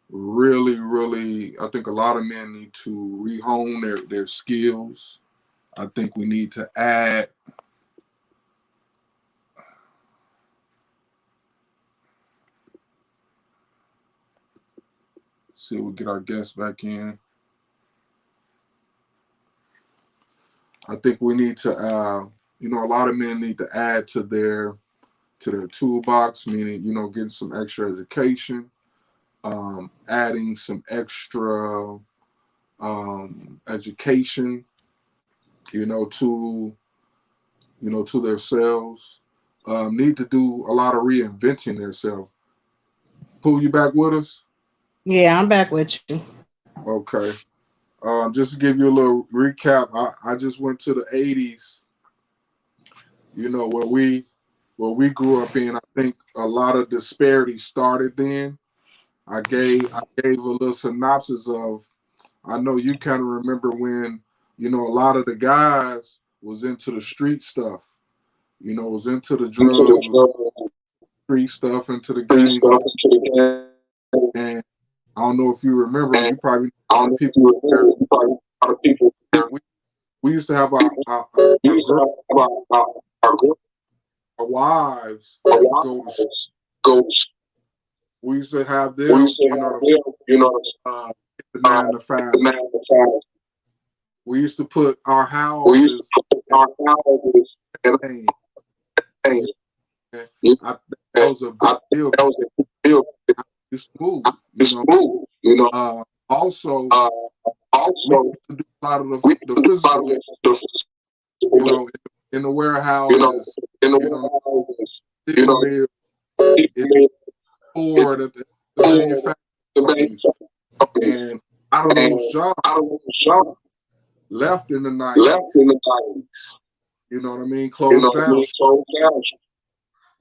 really, I think a lot of men need to rehone their skills. I think we need to add see if we get our guests back in. I think we need to a lot of men need to add to their toolbox, meaning, you know, getting some extra education, adding some extra education, to themselves. Need to do a lot of reinventing themselves. Pull you back with us? Yeah, I'm back with you. Okay. Just to give you a little recap, I just went to the 80s, where we grew up in. I think a lot of disparity started then. I gave a little synopsis of, I know you kind of remember when, a lot of the guys was into the street stuff, was into the drugs, street stuff, into the gangs. And I don't know if you remember, you probably people. We used to have our wives go to. We used to have them, the 9 to 5. We used to put our houses in pain. That was a big deal. It's smooth, Also, we used to do a lot of the physical, in the warehouses, or the manufacturers. And out of those jobs left in the 90s, you know what I mean, closed down.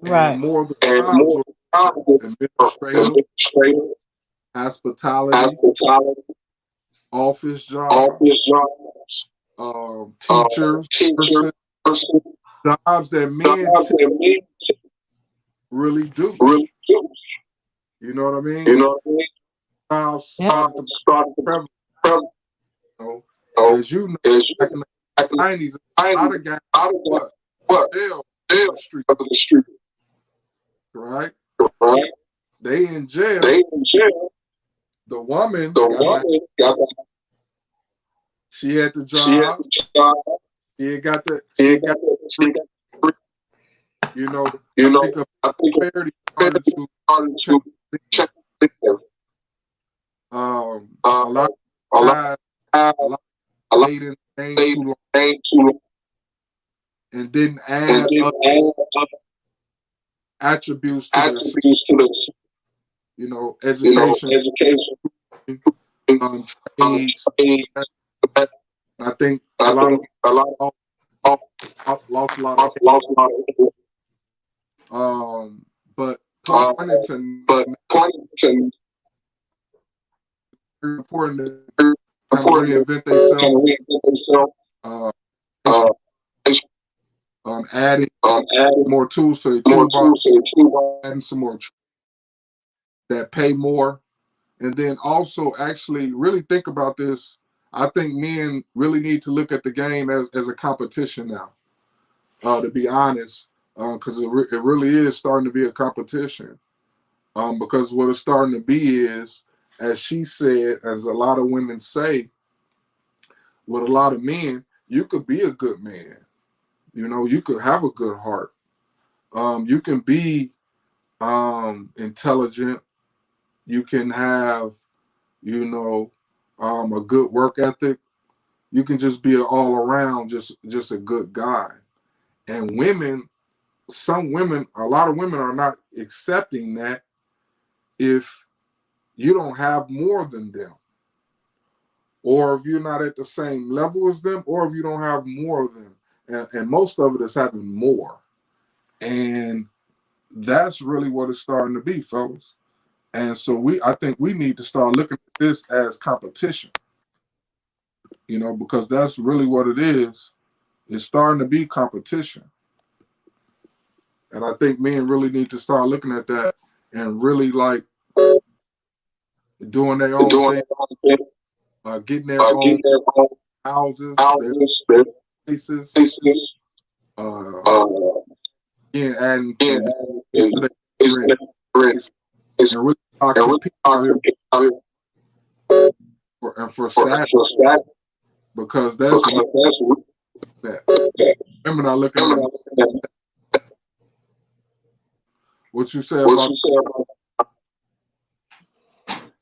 Right. And more of the jobs were administrative, hospitality, office jobs, teachers, jobs that men really do. You know what I mean? Jobs started to prevalent. As you know, back in the 90s, a lot of guys jail on the street. Right? They in jail. The woman got back. She had the job. She got the. I think disparity started to check. A lot of late in the game too long, and didn't add other attributes to their, education, trades. I think a lot of lost a lot of. But pointing to important to reinvent themselves. Adding more tools to the toolbox, adding some more that pay more, and then also actually really think about this. I think men really need to look at the game as a competition now. To be honest, because it really is starting to be a competition. Because what it's starting to be is, as she said, as a lot of women say, with a lot of men, you could be a good man. You know, you could have a good heart. You can be intelligent. You can have, you know, a good work ethic. You can just be an all around, just a good guy. And women, some women, a lot of women are not accepting that if you don't have more than them, or if you're not at the same level as them, or if you don't have more of them. And most of it is having more. And that's really what it's starting to be, fellas. And so I think we need to start looking at this as competition, you know, because that's really what it is. It's starting to be competition. And I think men really need to start looking at that and really like doing their own thing, getting their own houses, their places, and really start competing out here for status, because that's what women are looking at. What you say about?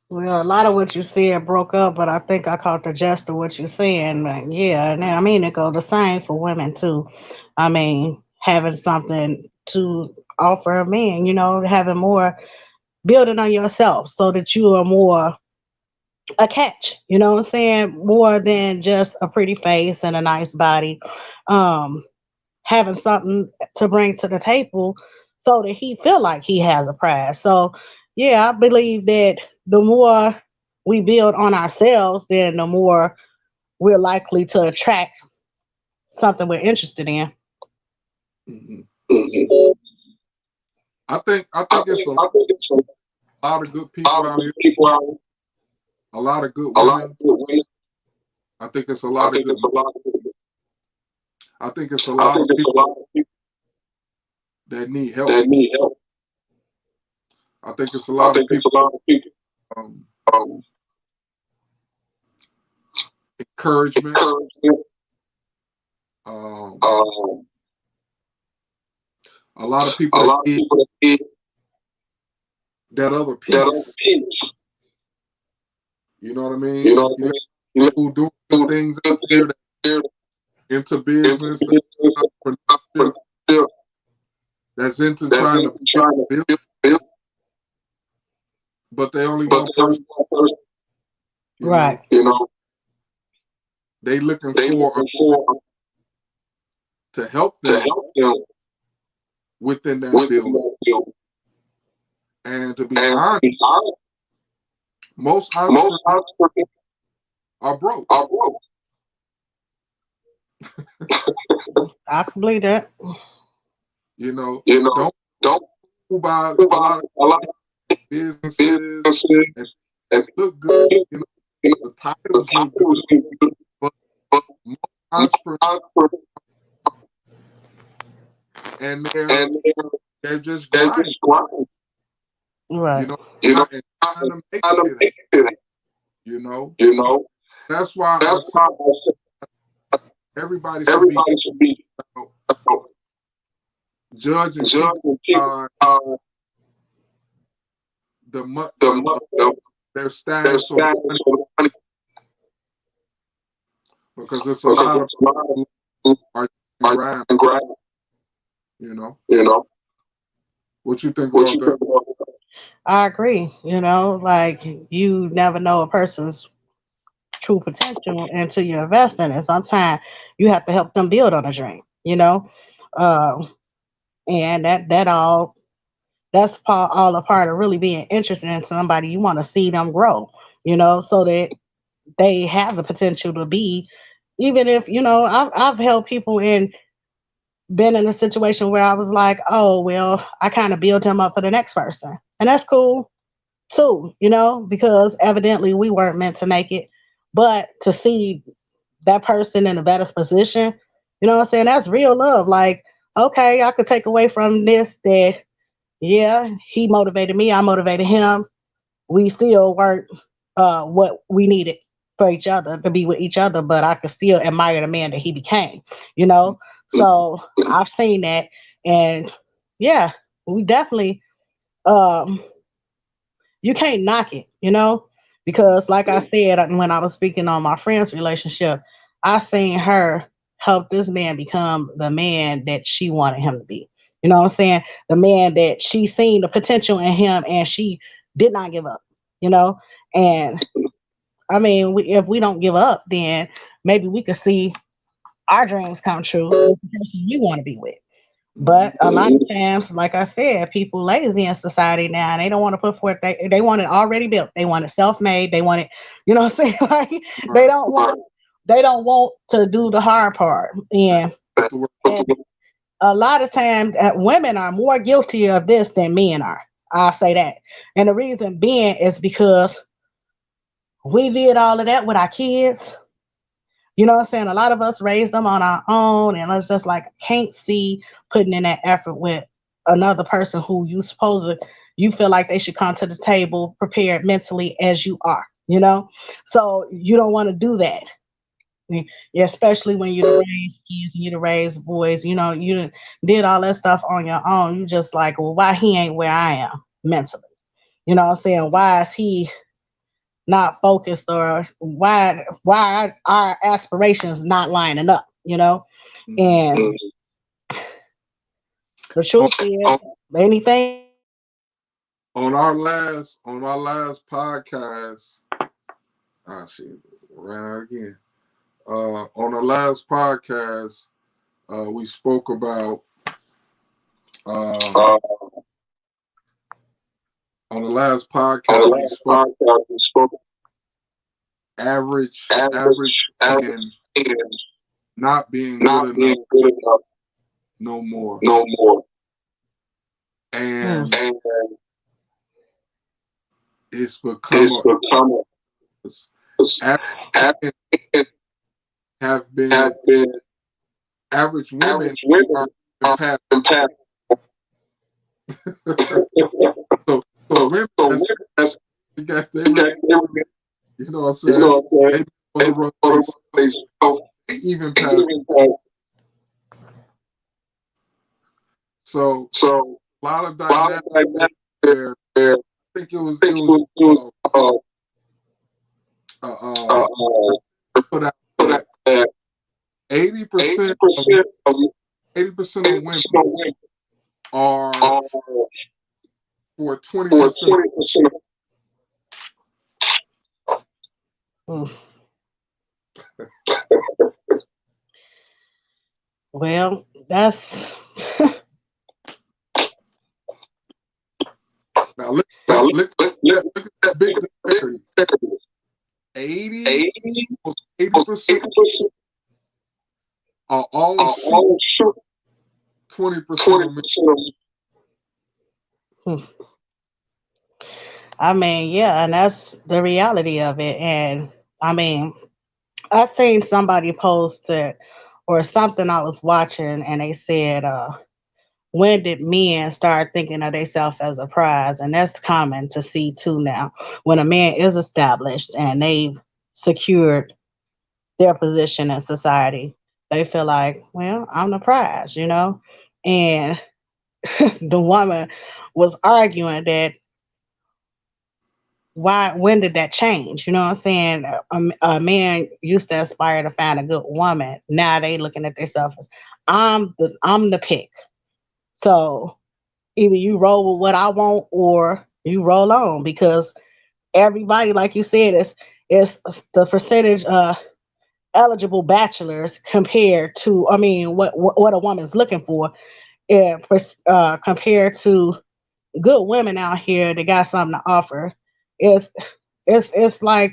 Well, a lot of what you said broke up, but I think I caught the gist of what you're saying. But yeah, and I mean, it goes the same for women too. I mean, having something to offer a man, you know, having more, building on yourself so that you are more a catch, you know what I'm saying? More than just a pretty face and a nice body. Um, Having something to bring to the table so that he feel like he has a prize. So yeah, I believe that the more we build on ourselves, then the more we're likely to attract something we're interested in. Mhm. I think it's a lot of good people out here, a lot of good women. I think it's a lot of good. I think it's a lot of people that need help. I think it's a lot of people um, encouragement. Um, a lot of people that need that other piece. You know what I mean? You got people doing good things out there that into business, entrepreneurship, that's into trying to build, but they only one person. You Right. know, they looking for to help them within that building. And to be honest, most entrepreneurs are broke. I can believe that. You know, don't buy a lot of businesses and look good. You know, the titles look good, but most entrepreneurs, and they're just grinding. Right. You know, and trying to make it. You know, that's why I say everybody should be judging people by their status or money, because it's a lot of people who are grinding. You know, what you think about that? I agree. You know, like you never know a person's true potential until you invest in it. Sometimes you have to help them build on a dream, you know? Uh, and that's all a part of really being interested in somebody. You want to see them grow, you know, so that they have the potential to be, even if, you know, I've helped people and been in a situation where I was like, oh, well, I kind of build him up for the next person. And that's cool too, you know, because evidently we weren't meant to make it. but to see that person in a better position, you know what I'm saying? That's real love. Like, okay, I could take away from this that, yeah, he motivated me, I motivated him. We still weren't what we needed for each other to be with each other, but I could still admire the man that he became, you know? So I've seen that. And yeah, we definitely, um, you can't knock it, you know? Because like I said, when I was speaking on my friend's relationship, I seen her help this man become the man that she wanted him to be. You know what I'm saying? The man that she seen the potential in him and she did not give up, you know? And I mean, if we don't give up, then maybe we could see our dreams come true with the person you want to be with. Mhm. But a lot of times, like I said, people lazy in society now, and they don't want to put forth. They want it already built. They want it self made. They want it. You know what I'm saying? Like they Right. don't want. They don't want to do the hard part. Put the work. And a lot of times, women are more guilty of this than men are. I'll say that. And the reason being is because we did all of that with our kids. You know what I'm saying? A lot of us raised them on our own, and it's just like can't see putting in that effort with another person who you feel like they should come to the table prepared mentally as you are, you know? So you don't want to do that. Yeah, especially when you to raise kids and you to raise boys, you know, did all that stuff on your own. You just like, well, why he ain't where I am mentally? You know what I'm saying? Why is he not focused, or why our aspirations not lining up, you know? Mhm. And the truth is anything. On my last podcast, ah shit, ran out again. On the last podcast, we spoke about um, on the last podcast we spoke average and and not being good not enough being good enough no more. no more. Hmm. And And it's become become average men have been have been average women are women been passed. past. So so So women that's that's I guess they you ready, you know what I'm saying? know what I'm They saying? on the road They so they even pass. even past. So So a lot of a lot of dynamics dynamics there. there. I think I think it was put out put out that that 80% of 80% of 80% of women women are are for for 20% of 20%. Hmm. Well, that's now look Now look at that big disparity. 80 80 almost 80% 80% are all are shoot all shoot 20% of men. 20% of hmm. I mean, yeah, and that's the reality of it. And I mean, I seen somebody post it or something I was watching, and they said, when did men start thinking of themselves as a prize? And that's common to see too now. When a man is established and they've secured their position in society, they feel like, well, I'm the prize, you know? And the woman was arguing that when did that change? You know what I'm saying? A man used to aspire to find a good woman. Now they looking at themselves as I'm the pick. So either you roll with what I want or you roll on, because everybody, like you said, is the percentage eligible bachelors compared to, I mean, what a woman's looking for, compared to good women out here that got something to offer. It's it's like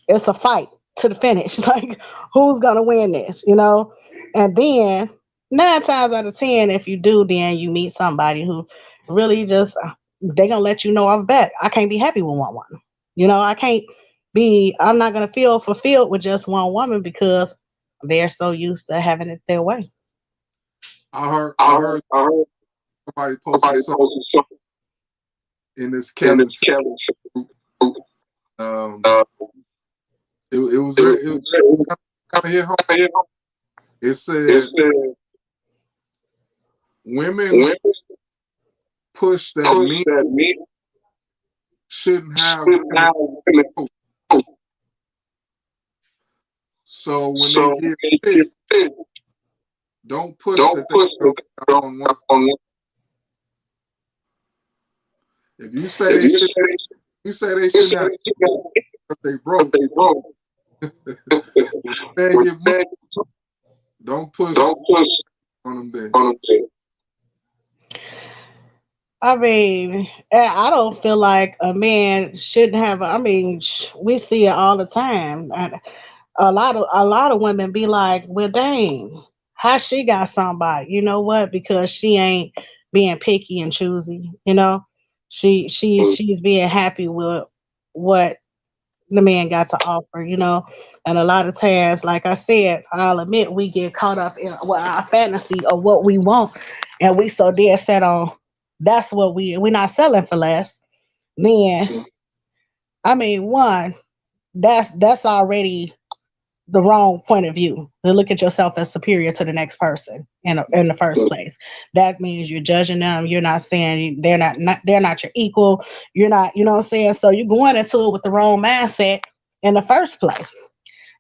it's a fight to the finish. Like who's gonna win this, you know? And then 9 times out of 10, if you do, then you meet somebody who really just they gonna let you know off bat. I can't be happy with one. You know, I can't. I'm not gonna feel fulfilled with just one woman because they're so used to having it their way. I heard somebody posted something something in this in Kevin this Kevin group. Um, uh, it was it kind of hit home. It it said said women women push that push men that men shouldn't have shouldn't women. have women. So when So they get they fit, get fit, don't push don't that they push don't that have they on don't one. have on one. If you say If they you should, say you say they you shouldn't say have, they should have, but they but broke. they wrong. When they When get money, they don't push don't push on them then. on them. I mean, I don't feel like a man shouldn't have. I mean, we see it all the time. And a lot of women be like, "Well, dang, how she got somebody?" You know what? Because she ain't being picky and choosy. She's being happy with what the man got to offer. And a lot of times, like I said, I'll admit we get caught up in our fantasy of what we want, and we so dead set on that's what we're not selling for less. Then, I mean, one, that's already the wrong point of view to look at yourself as superior to the next person in the first place. That means you're judging them. You're not saying they're not your equal. You're not, you know what I'm saying? So you're going into it with the wrong mindset in the first place.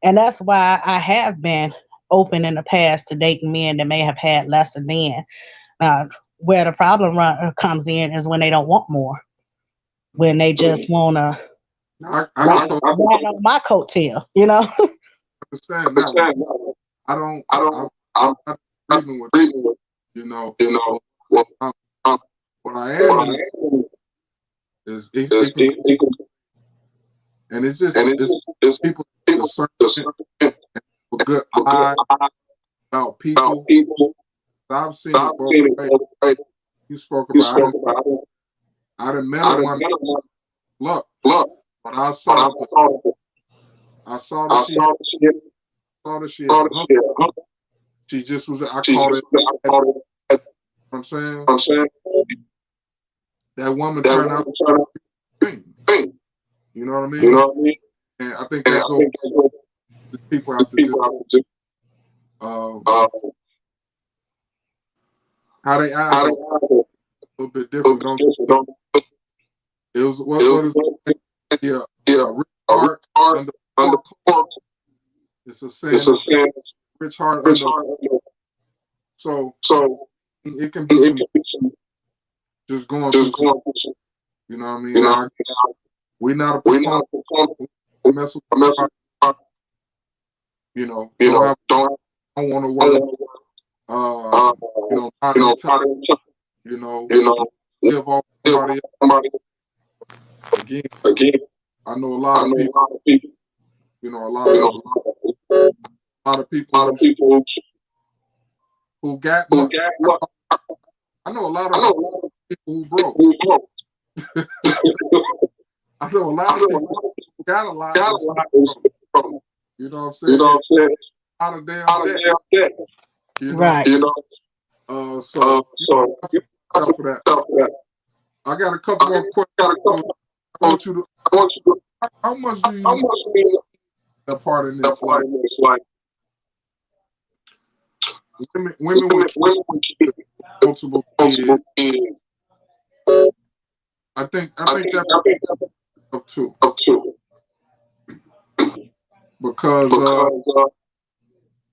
And that's why I have been open in the past to dating men that may have had less than. Uh, where the problem comes in is when they don't want more, when they just want to I can totally ride on my coattail. understand that one. Understand that? I don't. I I'm don't. I'm not not agreeing with agreeing with you know. you know what Um, um, what I what am I in am is is it can, and and it's it's people people discernment discernment a good for good eye about about people. people. I've seen I've it both seen it ways. both ways. You spoke You about. spoke about it. I done met I a done woman. met a woman. Look, Look, but I but saw I the saw I saw I that she had, saw that she had saw that she had saw a that hustle. she had a hustle. She just was. I She called just it. I You know called it. what I'm saying I'm saying that woman that turned out woman turned out to be. thing. You know what I You mean? know what I mean? And I think And that I goes. think that's what People the have to just people have to do. um, Uh, how they eyes how they are have a little bit different. Don't don't it was it what is was yeah yeah a rich a rich heart heart under under poor cloth. pork. It's a It's saying a that's saying rich heart rich under. heart under. So So it can be it some can be some just going through just some. going through some. You know what I mean? You know, Now we're not a we're not proponent a proponent to mess with. of messing. You know, You don't know, have. don't Don't want to work. uh, Not you know, in touch. not in touch. You know, You know, give off give somebody somebody again. again. I know a I lot of know a people. lot of people. You know, You know, a lot of a people lot of people who got who look. got what I know a lot I of know a lot of people who broke. people who broke. I know a lot I of know a people lot of people who got a lot got and a lot still and broke. still broke. You know what I'm You saying? know what I'm saying? Out of damn Out of debt. damn debt. You know. Right. You know. So So you I for that. for that. I got a couple more questions. Got a couple. I want you to. I want you to. How much do you How need much do you a part in that this? part Like in this? Like women with women with multiple kids. multiple kids. I think I think that's that's up too up to because because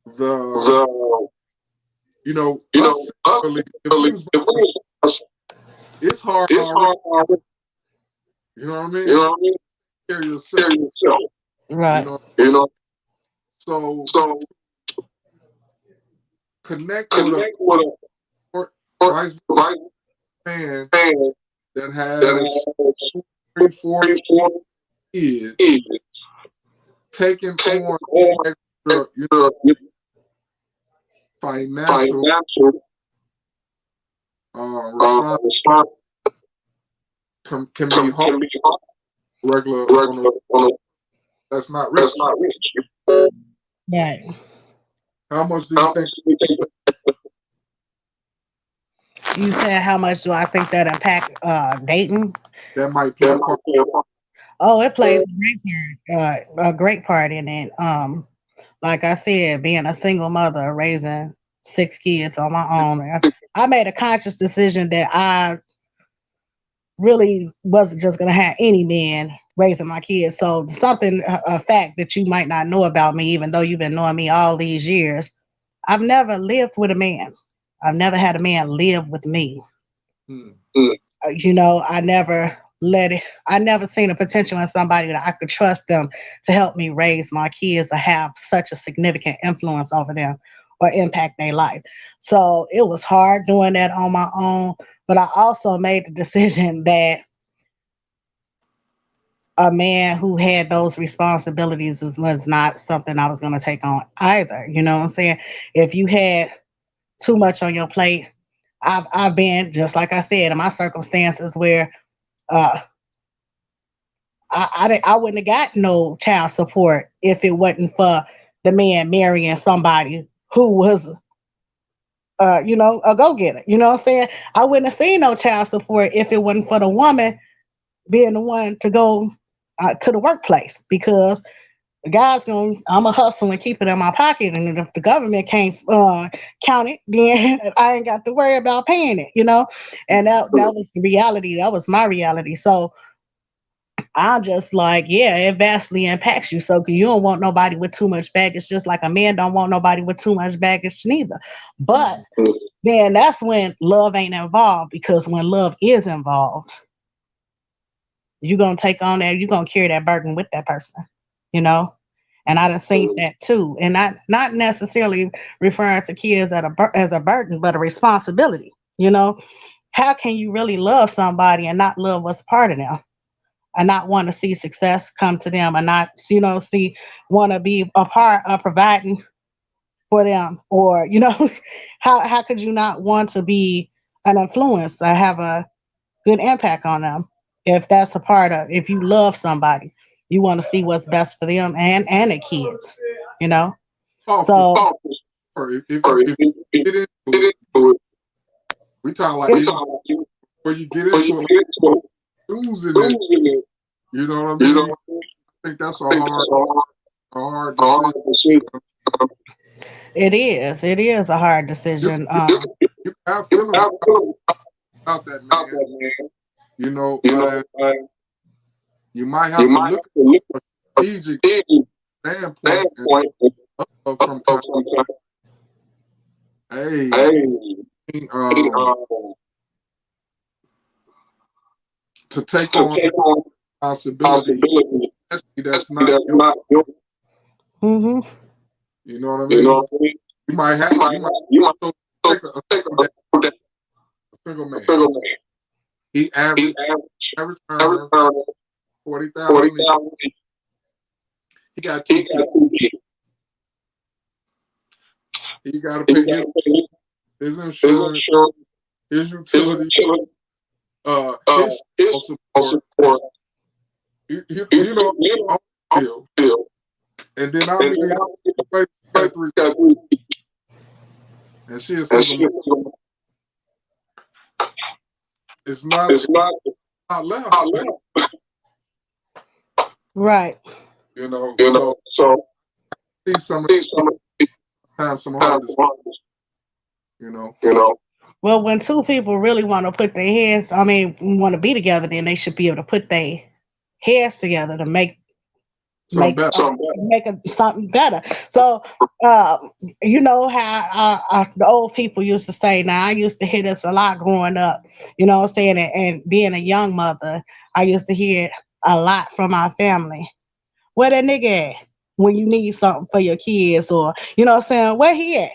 the you us know us really, if we really was if we it's hard it's already. hard already. You know what I mean? You know what I mean? Carry yourself. Carry yourself. Right. You know. So So connect with connect with a a vice right man fan that that has has 3, 4 4 kids, kids taking take on on extra extra financial financial response response can be hard can be hard regular on regular on that's not rich. Right. How much do you think You said how much do I think that impact dating? that might play a part? Oh, it plays a great part in it. Like I said, being a single mother, raising 6 kids on my own, I made a conscious decision that I really wasn't just gonna have any man raising my kids. So something, a fact that you might not know about me, even though you've been knowing me all these years, I've never lived with a man. I've never had a man live with me. Hmm. You know, I never let it, I never seen a potential in somebody that I could trust them to help me raise my kids or have such a significant influence over them or impact their life. So it was hard doing that on my own, but I also made the decision that a man who had those responsibilities was not something I was going to take on either. You know what I'm saying? If you had too much on your plate, I've been, just like I said, in my circumstances where uh, I wouldn't have got no child support if it wasn't for the man marrying somebody who was, you know, a go getter. You know what I'm saying? I wouldn't have seen no child support if it wasn't for the woman being the one to go to the workplace, because the guy's going, I'm a hustle and keep it in my pocket. And if the government can't count it, then I ain't got to worry about paying it, you know? And that was the reality. That was my reality. So I'm just like, yeah, it vastly impacts you. So you don't want nobody with too much baggage, just like a man don't want nobody with too much baggage neither. But then that's when love ain't involved, because when love is involved, you're going to take on that, you're going to carry that burden with that person, you know? And I done seen that too. And not necessarily referring to kids as a burden, but a responsibility, you know? How can you really love somebody and not love what's part of them? And not want to see success come to them, and not, you know, want to be a part of providing for them, or, you know, how could you not want to be an influence or have a good impact on them if that's a part of, if you love somebody, you want to see what's best for them and the kids, you know? Oh, So for sure. If you get into it, we talk like where you get into it, like, choosing it. You know what I mean? I think that's a hard decision. it is a hard decision. You have feelings about that man, you know, you might have to look at a strategic standpoint from time. Hey, to take on responsibility, that's not your, Mm-hmm. you know what I mean? You might take a single man. He average earner 40,000. He got 2 kids. He got to pay his insurance, his utility, his support. You know, all bill. And then I'll be got 3 kids. And she is single. It's not left. Right. You know, so see some hard decisions, you know. Well, when two people really want to put their heads, want to be together, then they should be able to put their heads together to make something better. So, you know how the old people used to say. Now, I used to hear this a lot growing up. You know what I'm saying? And being a young mother, I used to hear a lot from my family. Where that nigga at when you need something for your kids, or, you know what I'm saying? Where he at?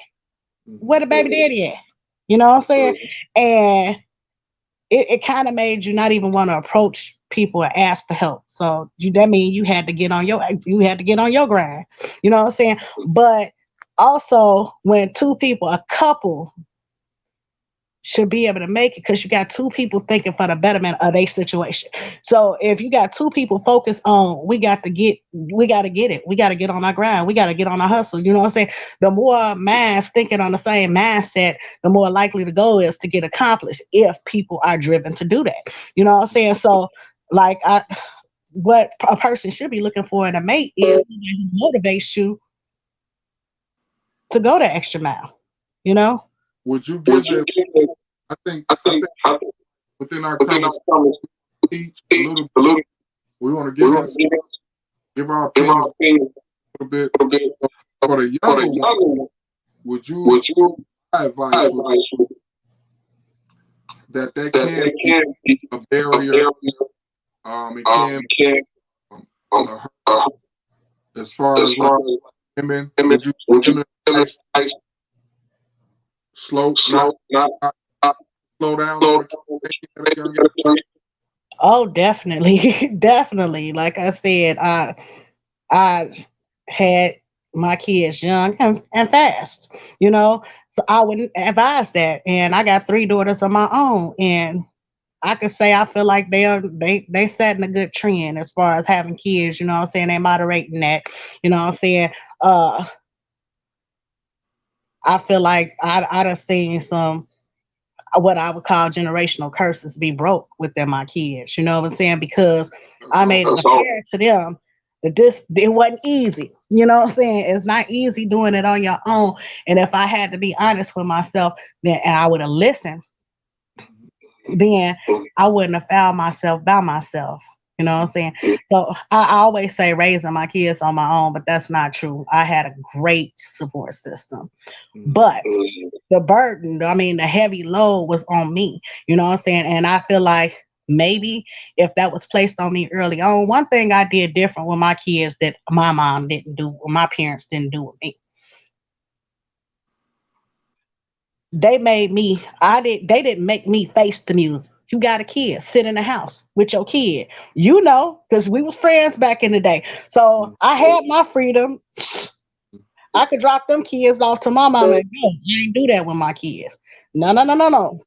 Where the baby daddy at? You know what I'm saying? And it kind of made you not even want to approach people and ask for help. So that means you had to get on your grind. You know what I'm saying? But also, when two people, a couple, should be able to make it because you got two people thinking for the betterment of their situation. So if you got two people focused on we got to get it, we got to get on our grind, we got to get on our hustle. You know what I'm saying? The more minds thinking on the same mindset, the more likely the goal is to get accomplished if people are driven to do that. You know what I'm saying? So like what a person should be looking for in a mate is somebody who motivates you to go the extra mile. You know? Would you give it? I think within our conversation, each a little bit, we want to give our opinions a little bit. For the younger one, would you advise that can be a barrier? It can as far as like women. Would you slow down? Oh, definitely, definitely. Like I said, I had my kids young and fast, you know. So I wouldn't advise that. And I got three daughters of my own, and I could say I feel like they setting a good trend as far as having kids. You know what I'm saying? They moderating that. You know what I'm saying? Uh, I feel like I done seen some what I would call generational curses be broke within my kids. You know what I'm saying? Because I made it apparent to them that it wasn't easy. You know what I'm saying? It's not easy doing it on your own. And if I had to be honest with myself, then and I would have listened, then I wouldn't have found myself by myself. You know what I'm saying? So I always say raising my kids on my own, but that's not true. I had a great support system. But the burden, I mean, the heavy load was on me. You know what I'm saying? And I feel like maybe if that was placed on me early on, one thing I did different with my kids that my mom didn't do, or my parents didn't do with me. They didn't make me face the music. You got a kid, sit in the house with your kid. You know, because we was friends back in the day. So I had my freedom. I could drop them kids off to my mama and go. I ain't do that with my kids. No, no, no, no, no.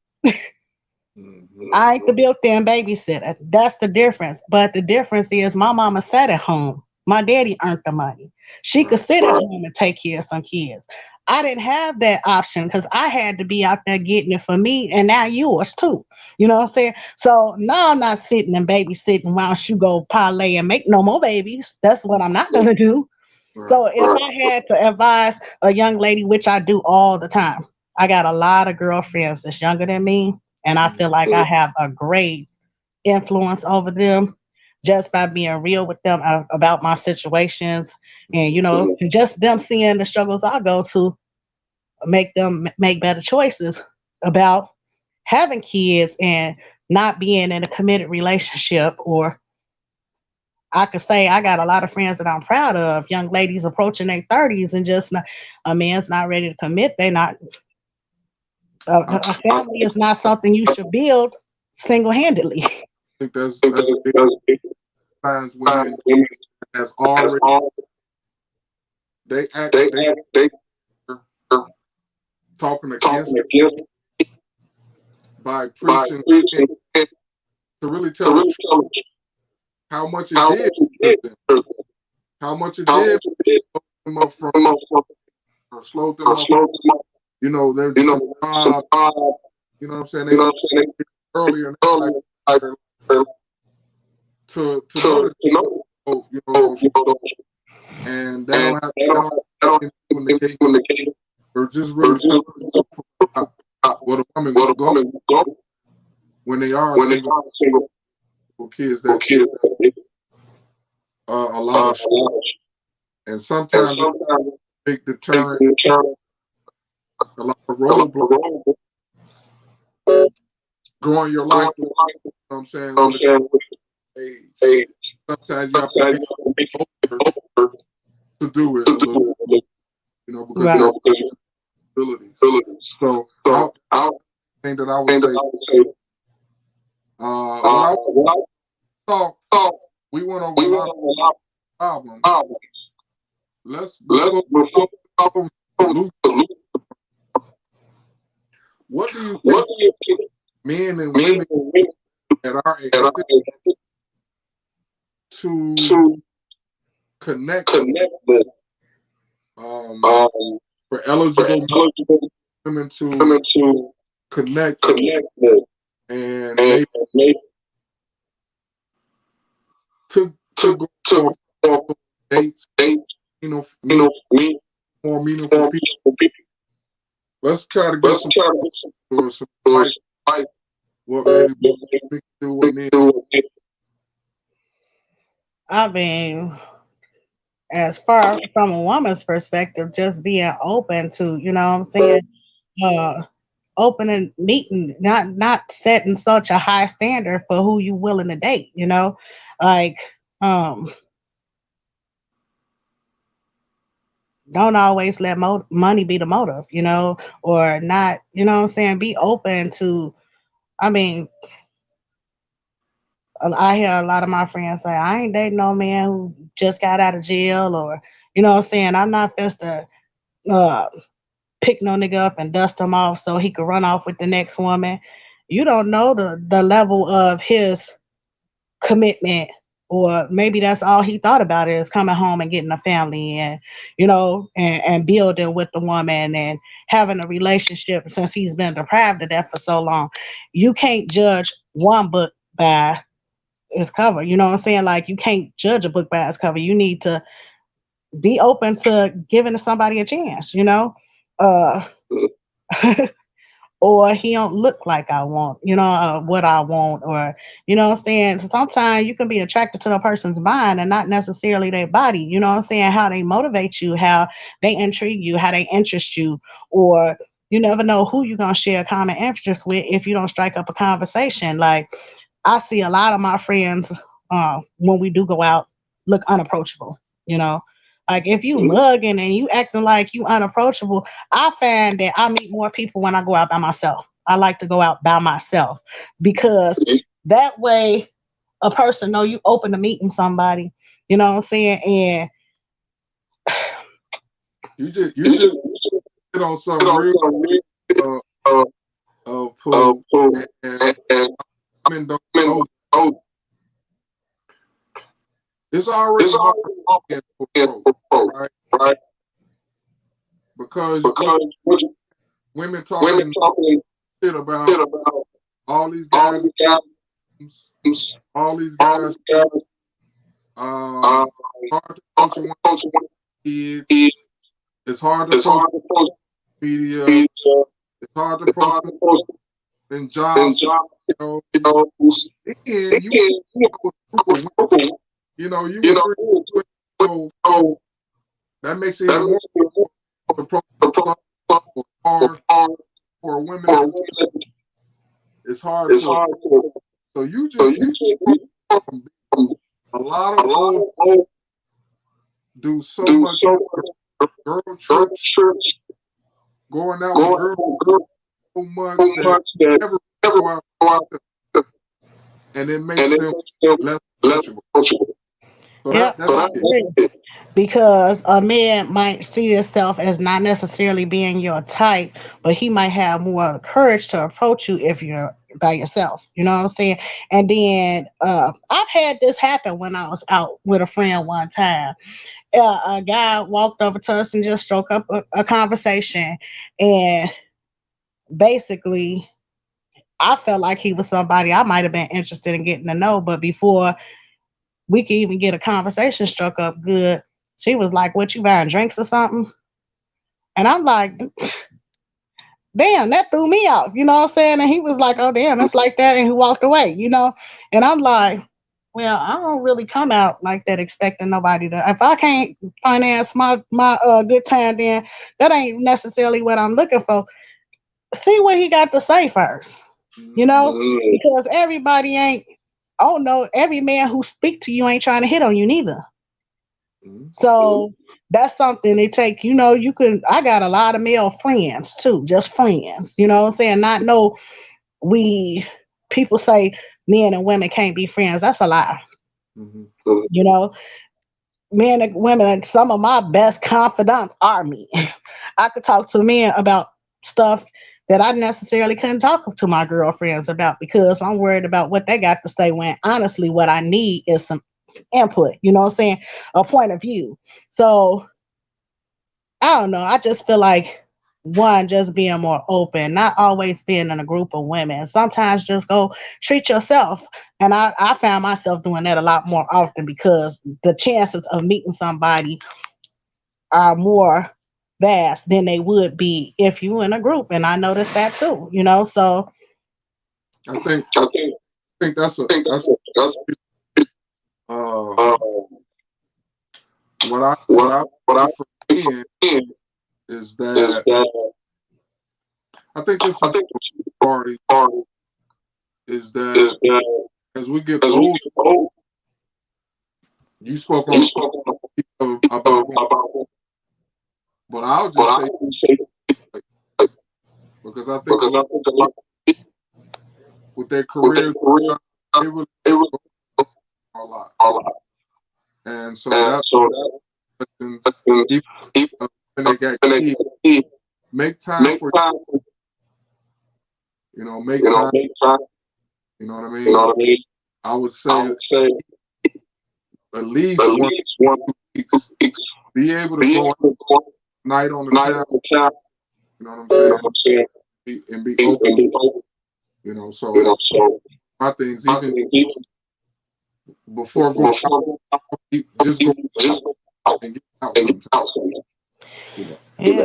I ain't the built-in babysitter. That's the difference. But the difference is my mama sat at home. My daddy earned the money. She could sit at home and take care of some kids. I didn't have that option because I had to be out there getting it for me and now yours too. You know what I'm saying? So now I'm not sitting and babysitting while you go parlay and make no more babies. That's what I'm not gonna do. So if I had to advise a young lady, which I do all the time, I got a lot of girlfriends that's younger than me, and I feel like I have a great influence over them just by being real with them about my situations, and you know, just them seeing the struggles I go to make them make better choices about having kids and not being in a committed relationship. Or I could say I got a lot of friends that I'm proud of, young ladies approaching their 30s and just not, a man's not ready to commit. They're not, a family is not something you should build single handedly. I think that's big times women that's already they talking against by preaching to really tell the truth how much it did hurt them, how much it did slow them up from or slow them up. You know, there's some you know what I'm saying, they earlier in their life to know, you know, and they don't have communication or just really tell what a woman will go when they are single kids that a lot of shit. And sometimes big deterrent, a lot of roadblocks growing your life. You know what I'm saying? Age. Sometimes you have to be older to do it a little bit, you know, because of abilities. So I think that I would say when I thought we went over a lot of problems. Let's go over What do you What think do you think men and men women and women at our that age are to to connect with connect with um, um, for for eligible eligible women to women to connect with connect with and and maybe maybe to to go to on dates, date, meet meet more meaningful more people. beautiful people. Let's try to get Let's some try to get some some advice advice what what maybe maybe we can do we with can men. do with it. I mean, as far from a woman's perspective, just being open to, you know what I'm saying, uh, open and meeting, not setting such a high standard for who you willing to date, you know, like um, don't always let money be the motive, you know, or not, you know what I'm saying. Be open to. I mean, I hear a lot of my friends say, I ain't dating no man who just got out of jail, or you know what I'm saying. I'm not just to uh, pick no nigga up and dust him off so he could run off with the next woman. You don't know the level of his commitment, or maybe that's all he thought about is coming home and getting a family, and you know, and building with the woman and having a relationship since he's been deprived of that for so long. You can't judge one book by its cover, you know what I'm saying? Like, you can't judge a book by its cover. You need to be open to giving somebody a chance, you know. uh or he don't look like I want, you know, what I want, or you know what I'm saying. So sometimes you can be attracted to the person's mind and not necessarily their body. You know what I'm saying? How they motivate you, how they intrigue you, how they interest you, or you never know who you're gonna share a common interest with if you don't strike up a conversation. Like, I see a lot of my friends, when we do go out, look unapproachable. You know, like if you mugging and you acting like you unapproachable, I find that I meet more people when I go out by myself. I like to go out by myself because that way a person know you open to meeting somebody. You know what I'm saying? And You just hit on Put something on real some real uh uh for food and and women don't women know. don't. It's already It's hard already hard to to get approach, for folk, right? right? Because Because what women women talking talking shit shit about about all these all guys, these guys, all these all guys. these guys, um, Hard to hard approach a to woman approach one with kids. kid. It's hard to It's approach hard to approach media. media. It's hard to It's approach hard to approach in in jobs. jobs, You know, you know, who's and you thinking, with a group of women. You know, you you with know, three women, so so that makes it that even more makes it more to approach approach hard hard for a woman for at a the time. woman. It's hard It's to hard to. so you So just you a lot a of lot old of old do so do much so much girl girl trips, trips, going out with going girls for girl so much so that much that never never go out, go out, and it and makes it them makes them less less approachable. approachable. So yep, that's So I it. agree. that's it. Because a man might see himself as not necessarily being your type, but he might have more courage to approach you if you're by yourself. You know what I'm saying? And then I've had this happen when I was out with a friend one time. A guy walked over to us and just struck up a conversation, and basically, I felt like he was somebody I might have been interested in getting to know, but before we could even get a conversation struck up good, she was like, "What, you buying drinks or something?" And I'm like, damn, that threw me off, you know what I'm saying? And he was like, oh, damn, it's like that. And he walked away, you know? And I'm like, well, I don't really come out like that expecting nobody to. If I can't finance my good time, then that ain't necessarily what I'm looking for. See what he got to say first, you Mhm. know? Because everybody ain't, oh no, every man who speak to you ain't trying to hit on you neither. Mhm. So that's something they take, you know, you could, I got a lot of male friends too, just friends, you know what I'm saying? Not no, we, people say men and women can't be friends. That's a lie. Mhm. You know, men and women, and some of my best confidants are me. I could talk to men about stuff that I necessarily couldn't talk to my girlfriends about because I'm worried about what they got to say when honestly what I need is some input, you know what I'm saying? A point of view. So I don't know. I just feel like one, just being more open, not always being in a group of women. Sometimes just go treat yourself. And I found myself doing that a lot more often because the chances of meeting somebody are more vast than they would be if you in a group. And I noticed that too, you know. So I think I think I think that's that's uh what I what I for me think is is that that I think this I is think the party part is is that that as we get as we older, get old, you spoke you on spoke about women, about, but I'll but just I say would say like, because I think a because I lot think a lot of people with their with their careers career they really they really go a lot, a lot, and so and that's so questions that even even when they got when they kids, eat, make time make for time, make time. make time, You know what I you know mean? what I mean? I would I say would say at at least one least 1 weeks week, be able to be go able to go night on the night town. on the town, You know what I'm you know saying? what I'm saying? And be open. And be open, So so my things I even think even before going out, before just go just and get out and get sometimes. out sometimes. You know. yeah.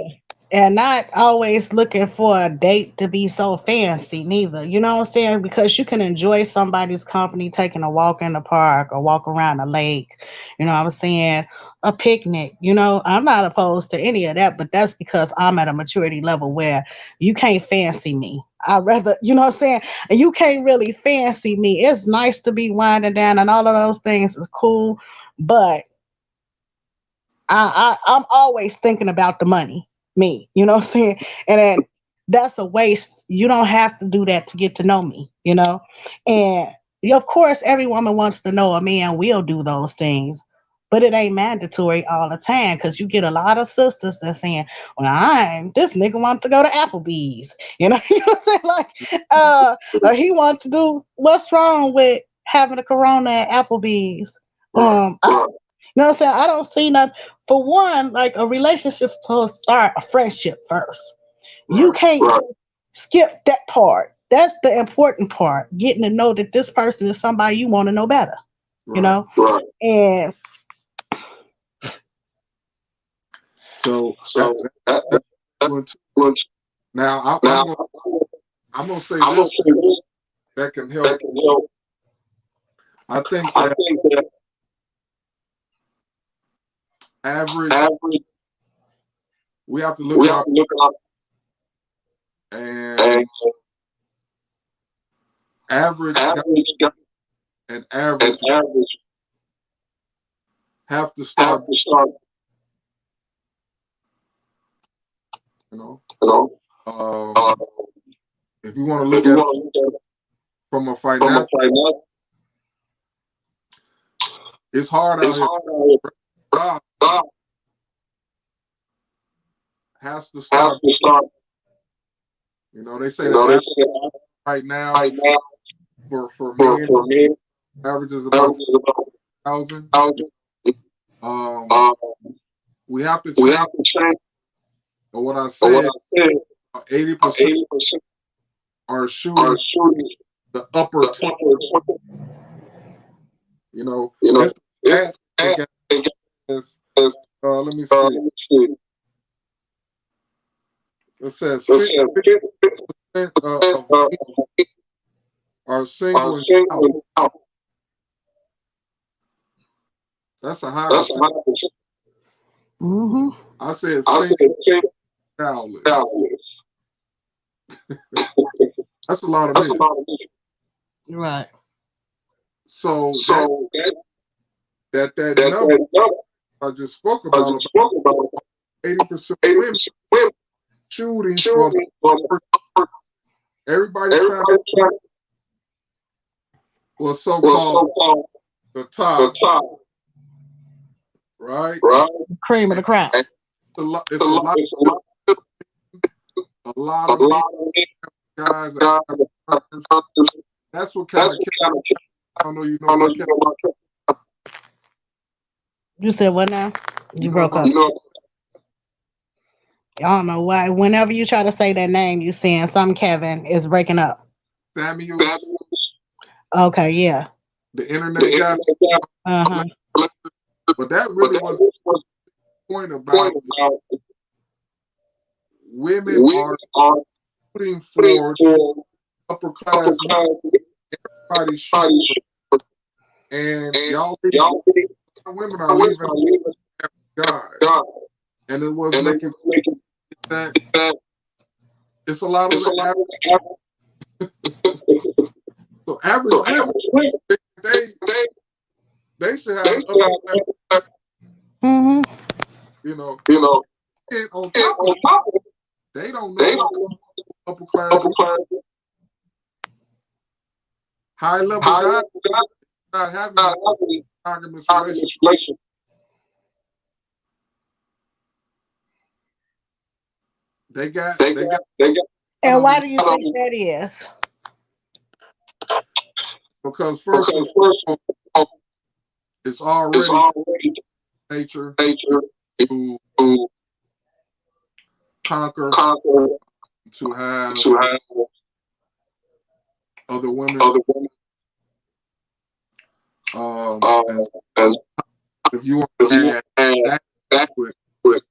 And not always looking for a date to be so fancy neither. You know what I'm saying? Because you can enjoy somebody's company taking a walk in the park or walk around a lake. You know what I'm saying? A picnic. You know, I'm not opposed to any of that, but that's because I'm at a maturity level where you can't fancy me. I'd rather, you know what I'm saying? And you can't really fancy me. It's nice to be winding down and all of those things is cool, but I'm always thinking about the money, me, you know what I'm saying? And then that's a waste. You don't have to do that to get to know me, you know? And of course, every woman wants to know a man will do those things, but it ain't mandatory all the time because you get a lot of sisters that saying, well, this nigga wants to go to Applebee's, you know, you know what I'm saying? Like, or he wants to do, what's wrong with having a Corona at Applebee's? Right. You know what I'm saying? I don't see nothing. For one, like a relationship supposed to start a friendship first. You Right. can't skip that part. That's the important part. Getting to know that this person is somebody you want to know better. You Right. know? And So So that's one too. Now I'm gonna say I'm gonna this say this that can that help. can help. I think I that think that average average we have to look we at have our to look up and and average guy average guy and and average average have to have start, to start, you know. you know, Um, if you want to if look you at it want to look at it from a from a financial, financial, it's hard out it's here. hard out here. God God has to has start. to start, You know, they say you the know, they average say that right now right now for men for me, average is average about is about 1,000. 1,000. Um, Um, we have to we change. have to change. But what I But what said, I said, 80% 80% are are shooting shooting the upper the 20. upper 20. You know, You know, this it's stat they got and is, let let me see. me see. It says It says 50% 50% of men are are single and out. single out. That's a high That's percent. 100%. mhm. I said I single said single childless. childless. That's a lot of That's a men. lot of people. Right. So So that that number number I just spoke I about just spoke about 80% women 80% women shooting for shooting from everybody trying everybody trying what's was so-called so-called the the top, top, right? right? Cream of the crop. And It's a lot. it's a lot a lot of men, guys, are that's what kind of I don't know. You know what? You said what now? You broke up. You know, I don't know why. Whenever you try to say that name, you saying some Kevin is breaking up. Samuel, Okay, yeah. the internet guy. Uh-huh. But that really was the point about women are putting forward upper class men, everybody's short, and y'all women are leaving God, and it was making that it's a lot of the so average women they should have Mm-hmm. you know and on top top of it, they don't know upper class high level guys not having monogamous relationship. They got. And why do you think that is? Because first and foremost, it's already nature to conquer, to have other women. And if you want to add that to it,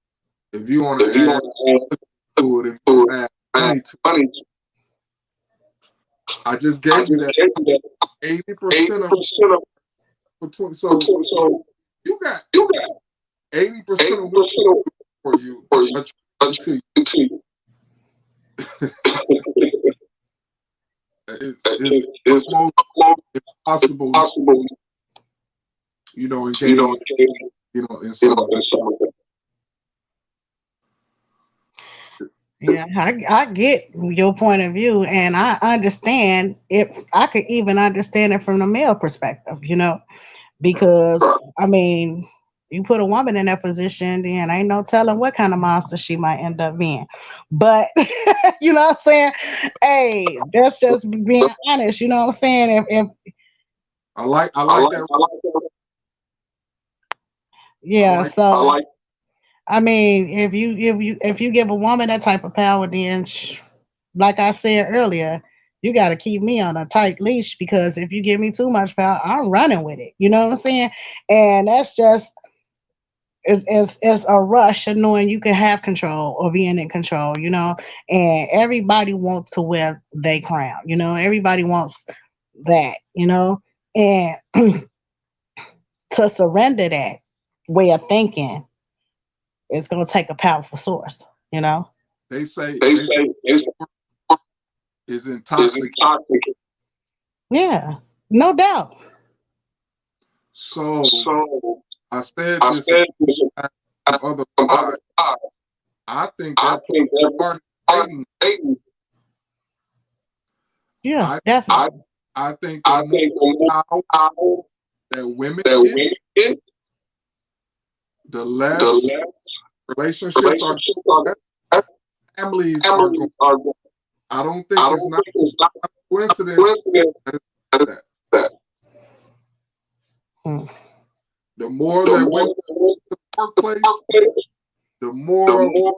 if you want to add to it, if you want to add money to it, I just gave you that 80% of so you got 80% of what for you to you. It's almost impossible, engage, in some of it. Yeah, I get your point of view, and I understand if I could even understand it from the male perspective, because I mean, you put a woman in that position, then ain't no telling what kind of monster she might end up being. But you know what I'm saying? Hey, that's just being honest. You know what I'm saying? If I like that. Yeah, so I mean, if you give a woman that type of power, then like I said earlier, you got to keep me on a tight leash, because if you give me too much power, I'm running with it. You know what I'm saying? And that's just it's a rush of knowing you can have control or being in control. And everybody wants to wear their crown. Everybody wants that. And to surrender that way of thinking, it's going to take a powerful source. They say is intoxicating. Yeah, no doubt. So I said this in other pod. I think that part of dating. Yeah, definitely. I think the more power that women get, the less relationships are, families are going. I don't think it's not a coincidence that. The more that women go to the workplace, the more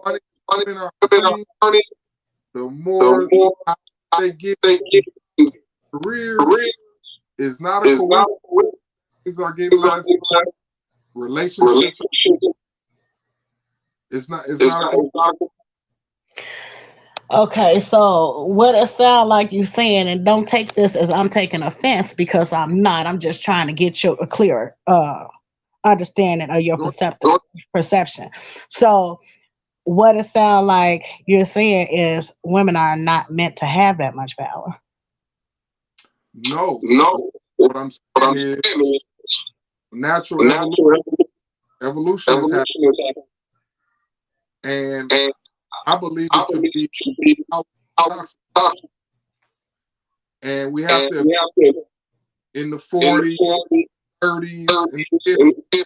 money women are earning, the more they get careers. Is not a coincidence. Things are getting less. Relationships. It's not a coincidence. Okay, so what it sounds like you saying, and don't take this as I'm taking offense, because I'm not. I'm just trying to get you a clearer understanding of your perception. So what it sounds like you're saying is women are not meant to have that much power. No. What I'm saying is natural evolution is happening. And I believe it to be toxic. And we have to, in the 40s, 30s, and 50s,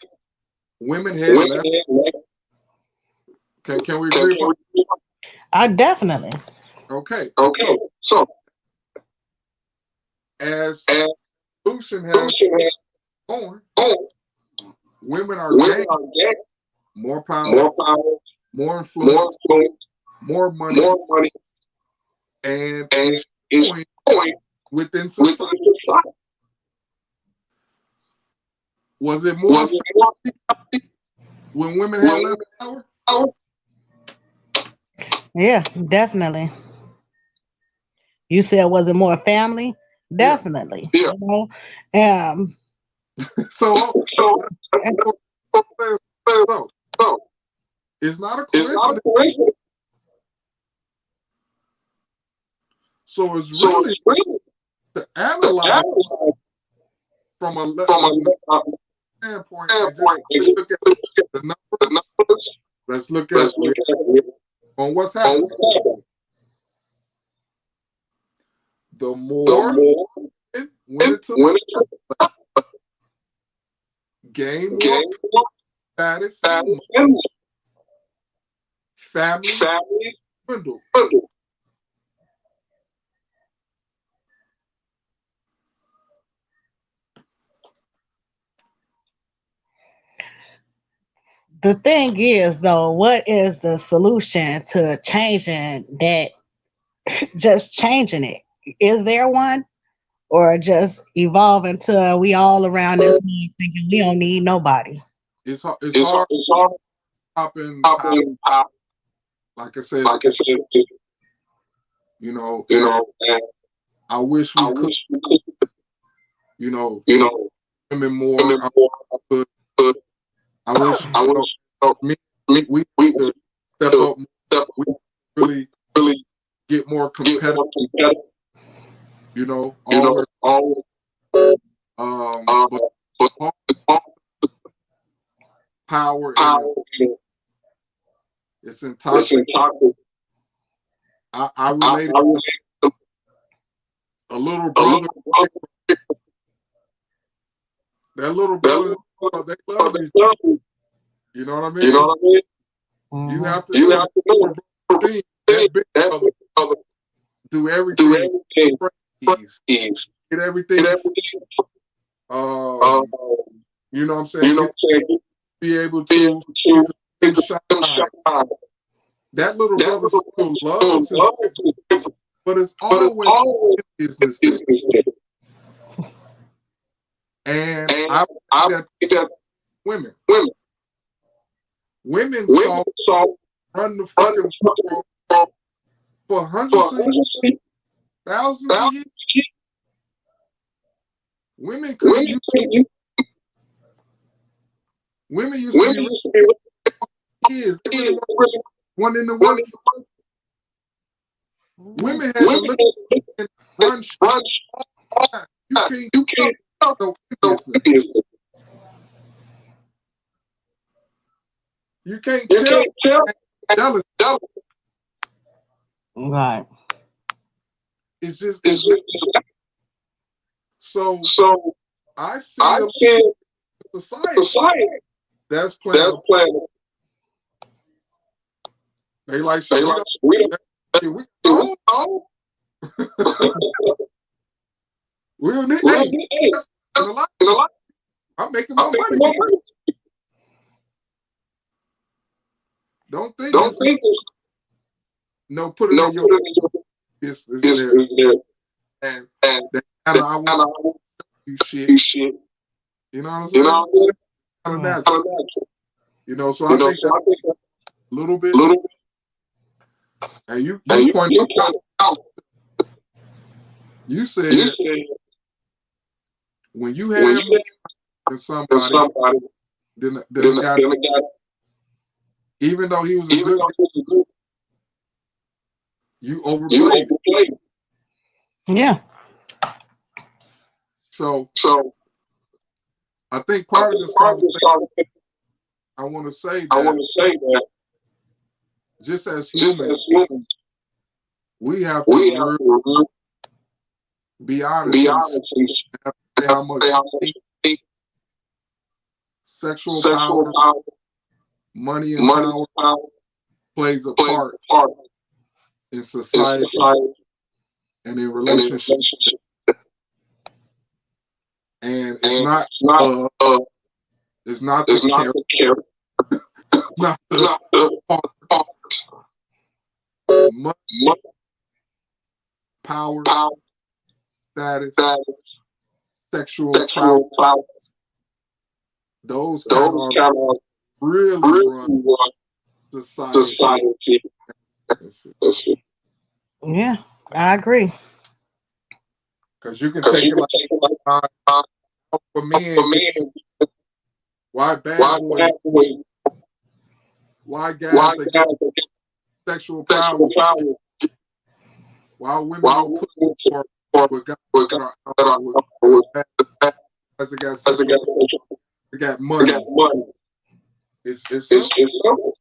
women had less. Can we agree? I definitely. Okay. Okay. So As as solution has solution has going, gone, women are women gaining are getting more power, more power, more more influence, influence, more money, more money, and and it's is showing going within within society. society. Was it more Was it more when women had less power? power? Yeah, definitely. You said, was it more family? Yeah. Definitely. Yeah. You know, So, So, so so it's not a it's not a coincidence. coincidence. So it's So really it's really to analyze analyze from a from a standpoint and just standpoint. And just look at look at the the numbers. numbers. Let's look Let's at look at it on what's on happening. what's happening. The The more more women to when it's gain more gain more status, status and families families dwindle. dwindle. the thing is, though, what is the solution to changing that? Just changing it. Is there one? Or just evolve until we all around this thinking we don't need nobody? It's hard It's hard popping power. popping out. Like I said, Like I said, you know, you and know, and I wish we I could, wish we could, you know, women women more. more. But But I wish, I wish me, we we we to step to up. step We really really get more get competitive. more competitive. You know, You know, always. always But but all power power and it's it's intoxicating. intoxicating. I I related relate to a little a brother. little brother. That little That brother, little they brother, love they you. love you. You know what I You know mean? what I mean? You Mhm. have to You know have that to know little brother thing, that big that brother big brother do do everything. everything. Praise, Ease. get Get everything. everything. You know what I'm You saying? know what I'm saying? Be able Be to able to get them get them shine. shine. That little That brother little still brother loves his, loves his business, but it's but it's always always business there. business there. And And I I think that think that women women saw saw run the run fucking the world world for for hundreds of years, hundreds of thousands of thousands years. of years. Women couldn't Women use, couldn't women used to be used to be years. They really really one in the one work. in the Women had to women look had and run shit. run. You can't You can't no no business. business. You can't You tell can't tell jealous. that Right. It's just it's it's just so I see I a see society society that's playing. that's playing. They like They shit. like we We don't don't. We don't need. we Hey, don't need in a lot, in a lot. I'm making I'm more making money. more money. Don't think Don't it's think it's no put it no in your. put it in your It's it's there. there. And And I want I you shit. you shit. You know what I'm You saying? know what I'm saying? Kind of Yeah. natural. Natural. You know, so You I know, think so that I think that a little bit. little And you and pointed you out. out. You said You said when you when have you more than and somebody, somebody then the then guy, the guy, even though he was a even good though guy, he was good, you you overplayed. overplayed. Yeah. So So I think part of this part of this conversation, I want to say I want that to say that just as just humans, as humans, we have we to have to be honest be and honest and say how much say how much sexual sexual power, power, money and money, power power plays a plays part a part in in society society and in and in relationships. relationship. And it's And not it's not it's not the it's not care, the care, not it's the not the heart, heart, money, money, power, power, status, status, sexual prowess. sexual prowess. Those kind Those of kind of really really run run society. society. Yeah, I agree. Because you can Because take you it can like take it like for for men, men, why bad why boys, bad boys, why guys why that guys get that get sexual sexual prowess, prowess, why women why will put women for with guys with that are that are with with guys that got as sexual, against sexual, that got got money. money. It's It's simple, simple,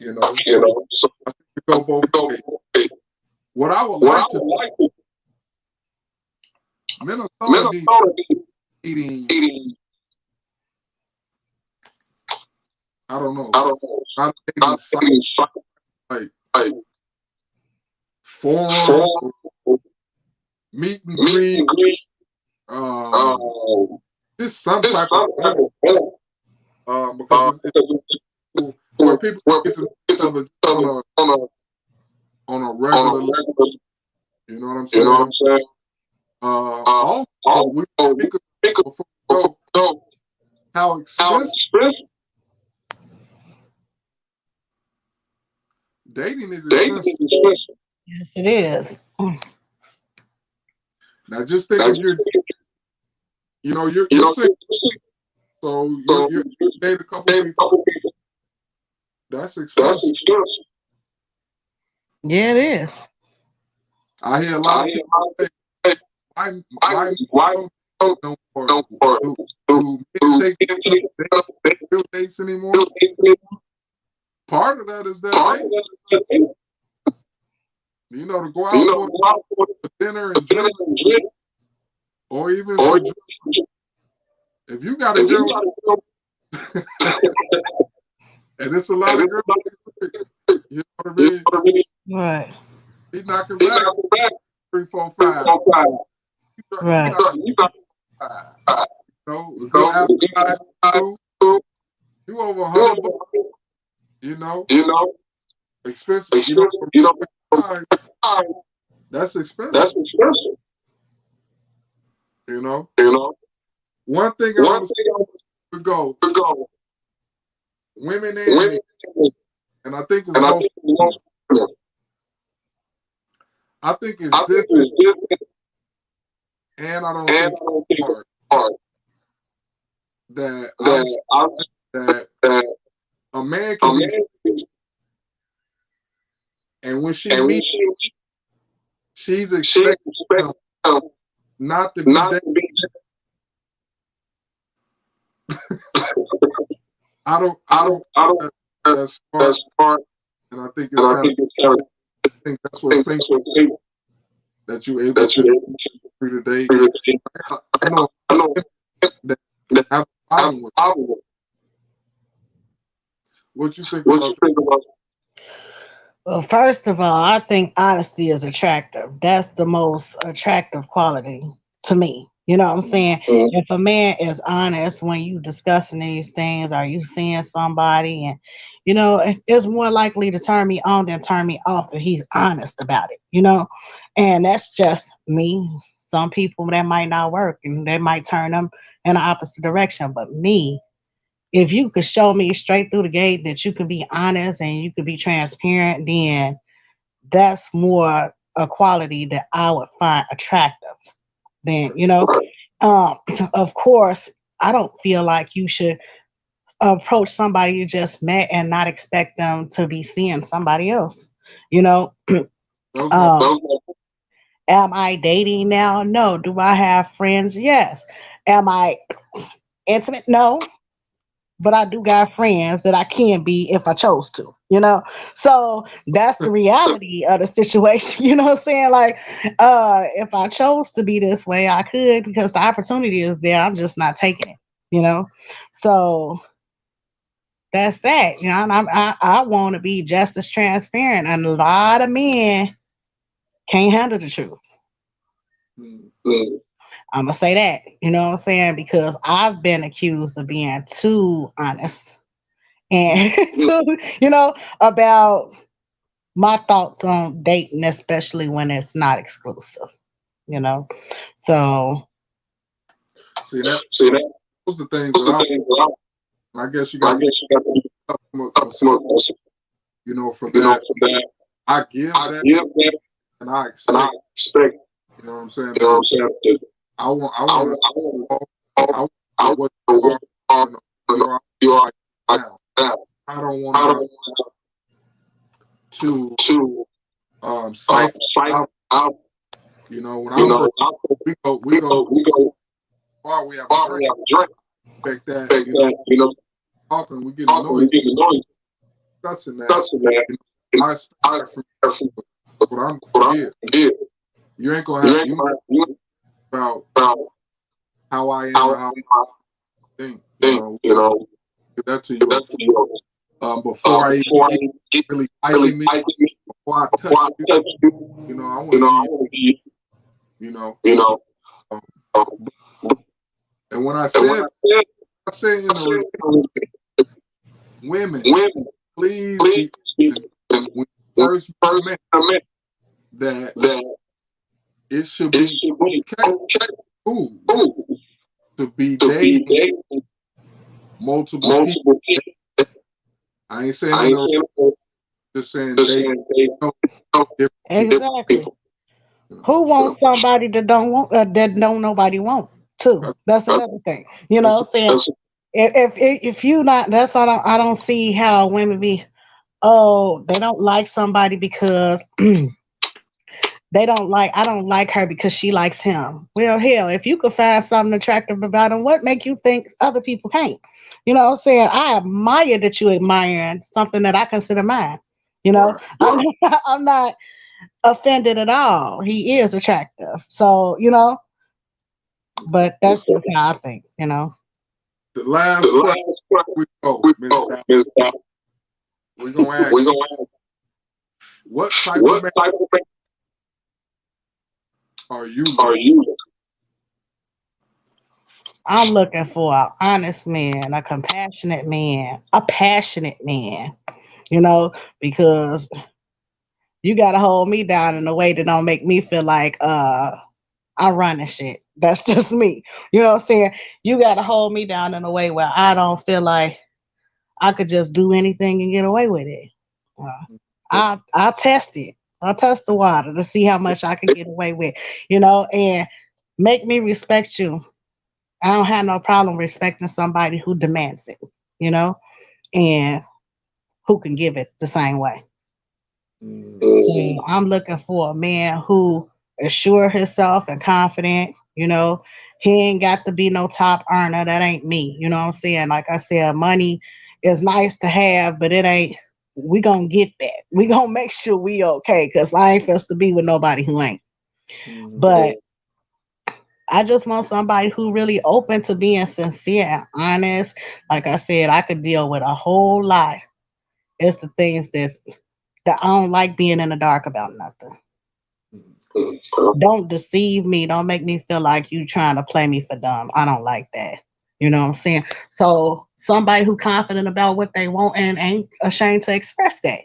you know. you So know. So I think to go both go ways. okay. What I would What I like to would like to Minnesota needs Minnesota be eating, eating, I don't know, I don't know, not not site, eating something like forum, for meet and meet greet, and greet, just some this type of type of event, because it's because where people where get to people know each get other to on on a a regular level. regular, You know what I'm you know what saying? I'm saying? Also, we Also, speak before we go how how expensive expensive dating is dating expensive. is expensive. Yes, it is. Now, just think Now, if you're, you know, you're you know, single, so so you're you dating a couple pay a people. couple people. That's That's expensive. expensive. Yeah, it is. I hear a lot I of hear people say, why don't no more? know for Do men take real dates anymore? Part of that is that they, you know, to go out for dinner and drink, or even for drink. If you got a girl, and it's a lot of girls, you know what I mean? Right. He knocking back 3, 4, 5. Right. You know, a good appetite, you over $100, you know, expensive, you know, that's expensive, That's expensive. you know. You know, One thing I one was thing I to go, would go, women and men, and I think it's and I most, think I think it's I think distant, it's different, and I don't and I think don't think hard it's hard that I've that that a man a can be, man, and when she and when meets, she's she expecting expects not to be not dated. to be, I don't that's smart, that's smart, and I think and it's I kind of, think it's kind of, I think that's what that's single what single that you able that to you're able to free to date. do today. I know I know that that have a I'm problem with. out of it. What you think What about you think about Well, first of all, I think honesty is attractive. That's the most attractive quality to me. You know what I'm saying? If a man is honest when you discussing these things, or you seeing somebody, and you know, it's more likely to turn me on than turn me off if he's honest about it. You know, and that's just me. Some people that might not work, and they might turn them in the opposite direction. But me, if you could show me straight through the gate that you can be honest and you can be transparent, then that's more a quality that I would find attractive. Then, you know, um, of course, I don't feel like you should approach somebody you just met and not expect them to be seeing somebody else. You know, those um, those? am I dating now? No. Do I have friends? Yes. Am I intimate? No. But I do got friends that I can be if I chose to, you know? So that's the reality of the situation, you know what I'm saying? Like, if I chose to be this way, I could because the opportunity is there. I'm just not taking it, you know? So that's that. You know, and I want to be just as transparent. And a lot of men can't handle the truth. Mm. I'm gonna say that. You know what I'm saying? Because I've been accused of being too honest and too, about my thoughts on dating, especially when it's not exclusive. You know, so See that? See that? Those are the things Those are that things that I guess you I got to guess you got to be for for that. that. I give I that give that and I and I expect. expect, You know what I'm saying? you know what I'm saying? I want. I I want want, to. I I want what you want, are. You are you are like like now. that. I don't want I don't to want to siphon fight out. out. When You I know, first we we go far. We have a far, drink. we have a drink. Expect that. Expect that, Talking. We get talking, we annoyed. get annoyed. Discussing that. That's that. I expect I that from what I'm what here. I'm here. You ain't gonna have you about how I am, how how I I think. think, Give that to you that's you. before I Before I get really liking me, like me, before I before I touch you. touch you, I want I to want to be, give you. Um, um, and when and when I say in I the said, women, women, please be please, when you when first first met I that that it should it be should be okay cool to be to be dating dating multiple people. multiple people. I ain't saying I in ain't the saying just saying just dating saying different exactly. people. Who wants somebody that don't nobody want too? That's another thing. You know what I'm saying? That's If you not, that's why I don't see how women be. Oh, they don't like somebody because I don't like her because she likes him. Well, hell, if you could find something attractive about him, what make you think other people can't? You know what I'm saying? I admire that you admiring something that I consider mine. You know, right. I'm not offended at all. He is attractive. So, but that's just how I think. The the last question last question we go, we Ms. go, Dot, Ms. Dot. we're gonna ask We're gonna ask what type of what man type of man are you are looking you? I'm looking for an honest man, a compassionate man, a passionate man, because you gotta hold me down in a way that don't make me feel like I'm running shit. That's just me. You know what I'm saying? You gotta hold me down in a way where I don't feel like I could just do anything and get away with it. I'll test it. I'll test the water to see how much I can get away with, and make me respect you. I don't have no problem respecting somebody who demands it, you know, and who can give it the same way. So I'm looking for a man who is sure of himself and confident, He ain't got to be no top earner. That ain't me. You know what I'm saying? Like I said, money is nice to have, but it ain't we gonna get that. We gonna make sure we okay, because I ain't supposed to be with nobody who ain't. But I just want somebody who really open to being sincere and honest. Like I said, I could deal with a whole lot. It's the things that I don't like being in the dark about nothing. Don't deceive me. Don't make me feel like you trying to play me for dumb. I don't like that. You know what I'm saying? So somebody who confident about what they want and ain't ashamed to express that.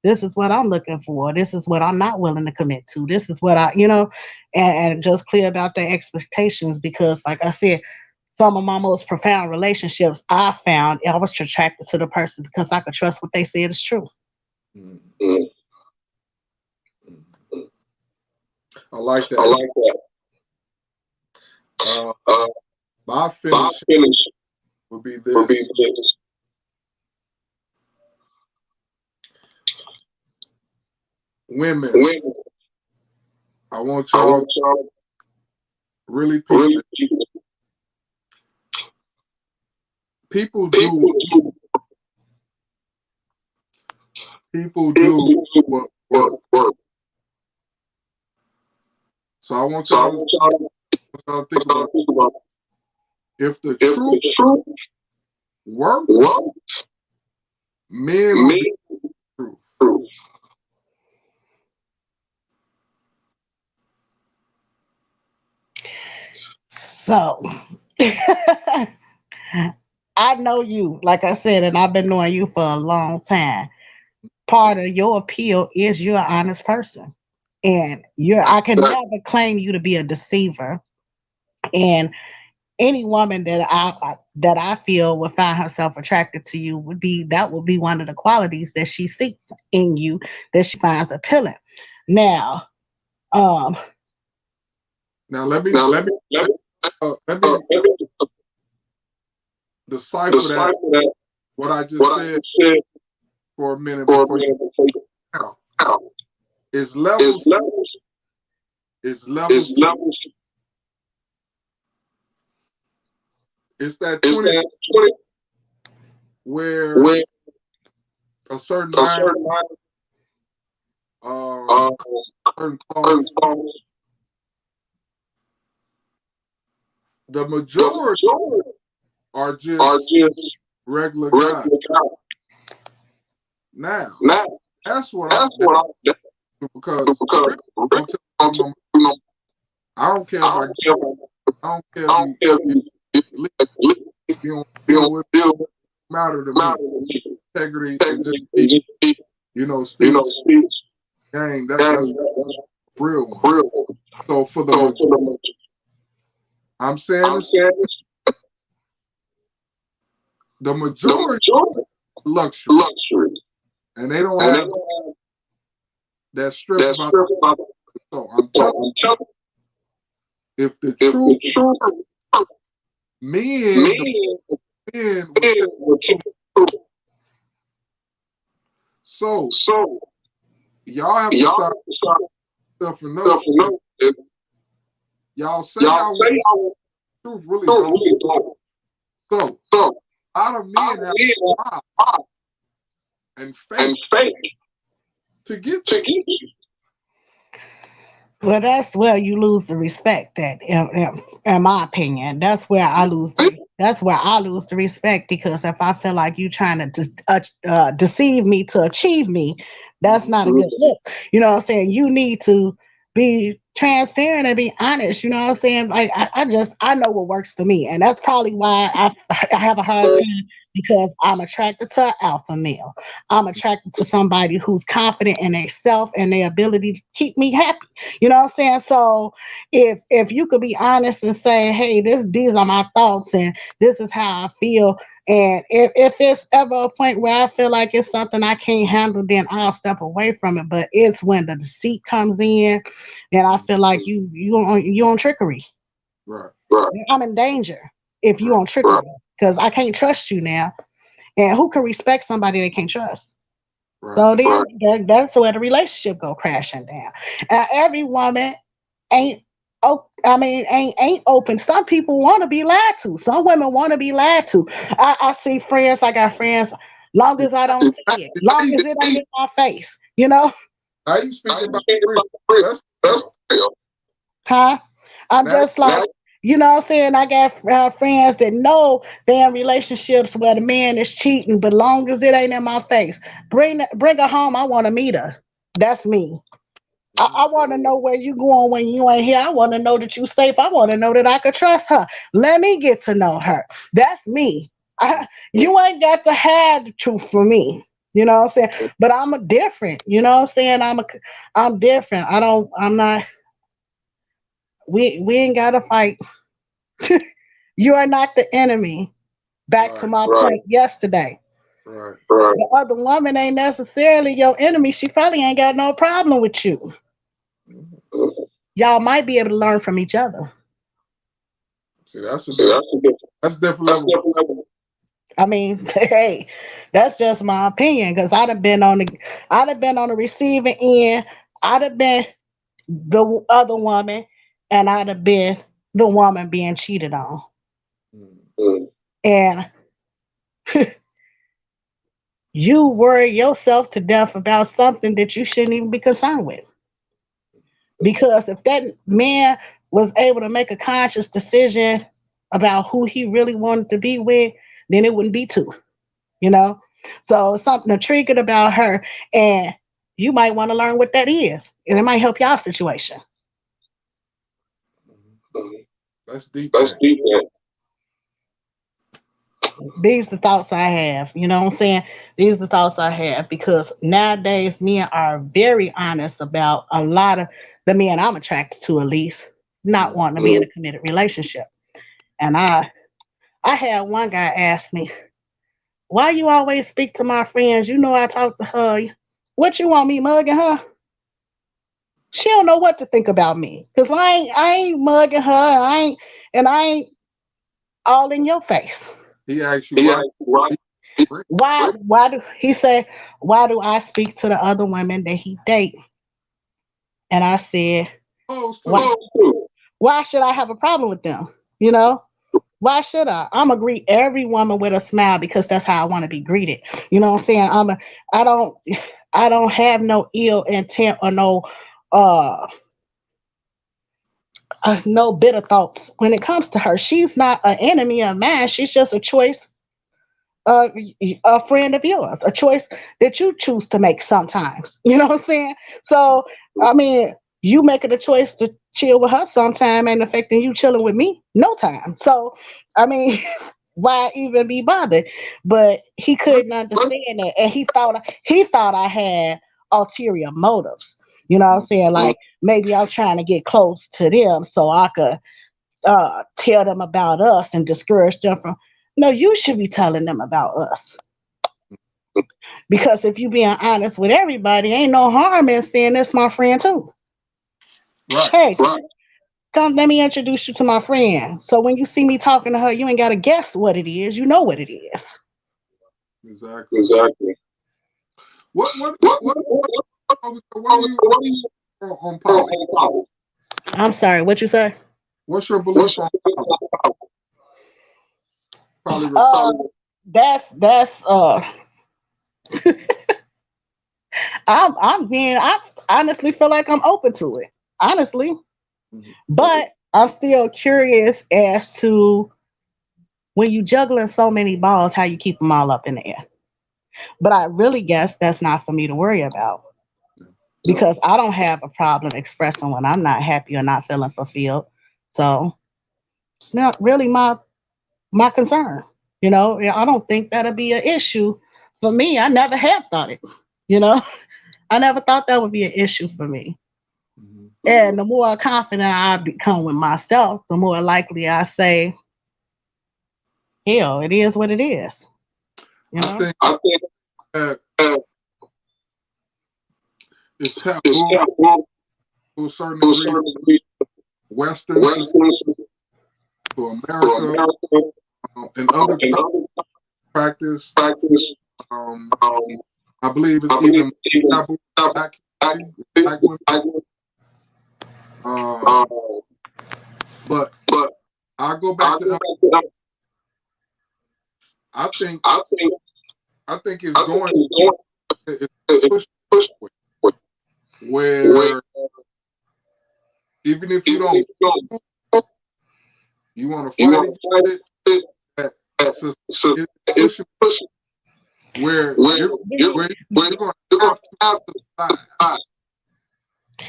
This is what I'm looking for. This is what I'm not willing to commit to. This is what and just clear about their expectations, because like I said, some of my most profound relationships I found I was attracted to the person because I could trust what they said is true. I like I that. like that. My My finish finish would be would be this. this. Women, Women, I want I y'all want y'all really really people people do do people people do do what what work. work. So I want So I y'all want y'all to think to about think about if the if truth the truth worked, works, Men will be true. So I know you, like I said, and I've been knowing you for a long time. Part of your appeal is you're an honest person. And I can never claim you to be a deceiver. And any woman that I feel would find herself attracted to you would be one of the qualities that she seeks in you, that she finds appealing. Now, um, let me decipher that what I just said for a minute before you out. Is levels. It's that 20 where a certain certain clause. The majority are just regular guys. Now, that's what I'm because I don't care if you don't deal with matter to me. Integrity and just be, speech. Gang, that's real one. So for the majority, I'm saying the majority luxury. And they don't have that stress about it. So I'm telling you, if the truth men will tell you. So y'all have to stop yourself from knowing. Y'all say y'all want truth, really don't. So a lot of men have to lie and fake to get you. Well, that's where you lose the respect. That, in my opinion, that's where I lose the respect, because if I feel like you trying to deceive me to achieve me, that's not a good look. You know what I'm saying? You need to be transparent and be honest. You know what I'm saying? Like I know what works for me, and that's probably why I have a hard time, because I'm attracted to an alpha male. I'm attracted to somebody who's confident in their self and their ability to keep me happy. You know what I'm saying? So if you could be honest and say, hey, these are my thoughts and this is how I feel. And if it's ever a point where I feel like it's something I can't handle, then I'll step away from it. But it's when the deceit comes in, then I feel like you on trickery. Right. I'm in danger if you on trickery, because I can't trust you now. And who can respect somebody they can't trust? Right. So then that's where the relationship go crashing down. Every woman ain't open. Some people want to be lied to. Some women want to be lied to. I see friends. I got friends. Long as I don't see it, long as it ain't in my face, you know. Are you speaking about friends? Huh? I'm just like, you know what I'm saying? I got friends that know they're in relationships where the man is cheating, but long as it ain't in my face, bring her home. I want to meet her. That's me. I want to know where you going when you ain't here. I want to know that you safe. I want to know that I could trust her. Let me get to know her. That's me. You ain't got to hide the truth from me. You know what I'm saying? But I'm a different. You know what I'm saying? I'm different. I'm not. We ain't got to fight. You are not the enemy. Back to my point yesterday. Right. The other woman ain't necessarily your enemy. She probably ain't got no problem with you. Y'all might be able to learn from each other. See, that's a different level. I mean, hey, that's just my opinion, because I'd have been on the receiving end. I'd have been the other woman, and I'd have been the woman being cheated on. And you worry yourself to death about something that you shouldn't even be concerned with. Because if that man was able to make a conscious decision about who he really wanted to be with, then it wouldn't be two, you know? So something intriguing about her, and you might want to learn what that is, and it might help y'all situation. That's deep. That's Man. deep, man. These the thoughts I have. You know what I'm saying? These are the thoughts I have because nowadays men are very honest about a lot of the men I'm attracted to, at least not wanting to be in a committed relationship. And I had one guy ask me, "Why you always speak to my friends? You know I talk to her. What you want me mugging her?" She don't know what to think about me because I ain't mugging her. I ain't all in your face. He asked you Yeah, why. right. Why do he say, why do I speak to the other women that he date? And I said, Supposed to. why why should I have a problem with them? You know? Why should I? I'm gonna greet every woman with a smile because that's how I want to be greeted. You know what I'm saying? I don't I don't have no ill intent or uh no bitter thoughts when it comes to her. She's not an enemy of mine. She's just a choice, uh, a friend of yours, a choice that you choose to make sometimes. You know what I'm saying? So, I mean, you making a choice to chill with her sometime ain't affecting you chilling with me no time. So, I mean, why even be bothered? But he couldn't understand that, and he thought I had ulterior motives. You know what I'm saying? Like maybe I'm trying to get close to them so I could tell them about us and discourage them from. No, you should be telling them about us. Because if you being honest with everybody, ain't no harm in saying that's my friend too. Right. Hey, Right. come let me introduce you to my friend. So when you see me talking to her, you ain't gotta guess what it is. You know what it is. Exactly. Exactly. What what What what what what are you what are you on poly? I'm sorry, what you say? What's your What's belief on poly? Uh that's I honestly feel like I'm open to it. Honestly. Mhm. But I'm still curious as to when you juggling so many balls, how you keep them all up in the air. But I really guess that's not for me to worry about because I don't have a problem expressing when I'm not happy or not feeling fulfilled. So it's not really my concern. You know, yeah, I don't think that'll be an issue for me. I never have thought it. You know, I never thought that would be an issue for me. Mhm. And the more confident I become with myself, the more likely I say, hell, it is what it is. You I know? think I think that uh, it's it's taboo taboo to a certain to a degree, certain degree. Western society, Western to to America, America and other and other practice. practice. Um, Um, I believe it's I believe even even taboo black black community, black women. uh, But but I go back I to go back to that. I think I think I think it's I think going it's going it's to push push where where even if you even if don't you don't you want to you fight want against to fight it, it, that society so is it's pushing pushing where where you're you're where where you're going you're to going have to to have to survive. fight. I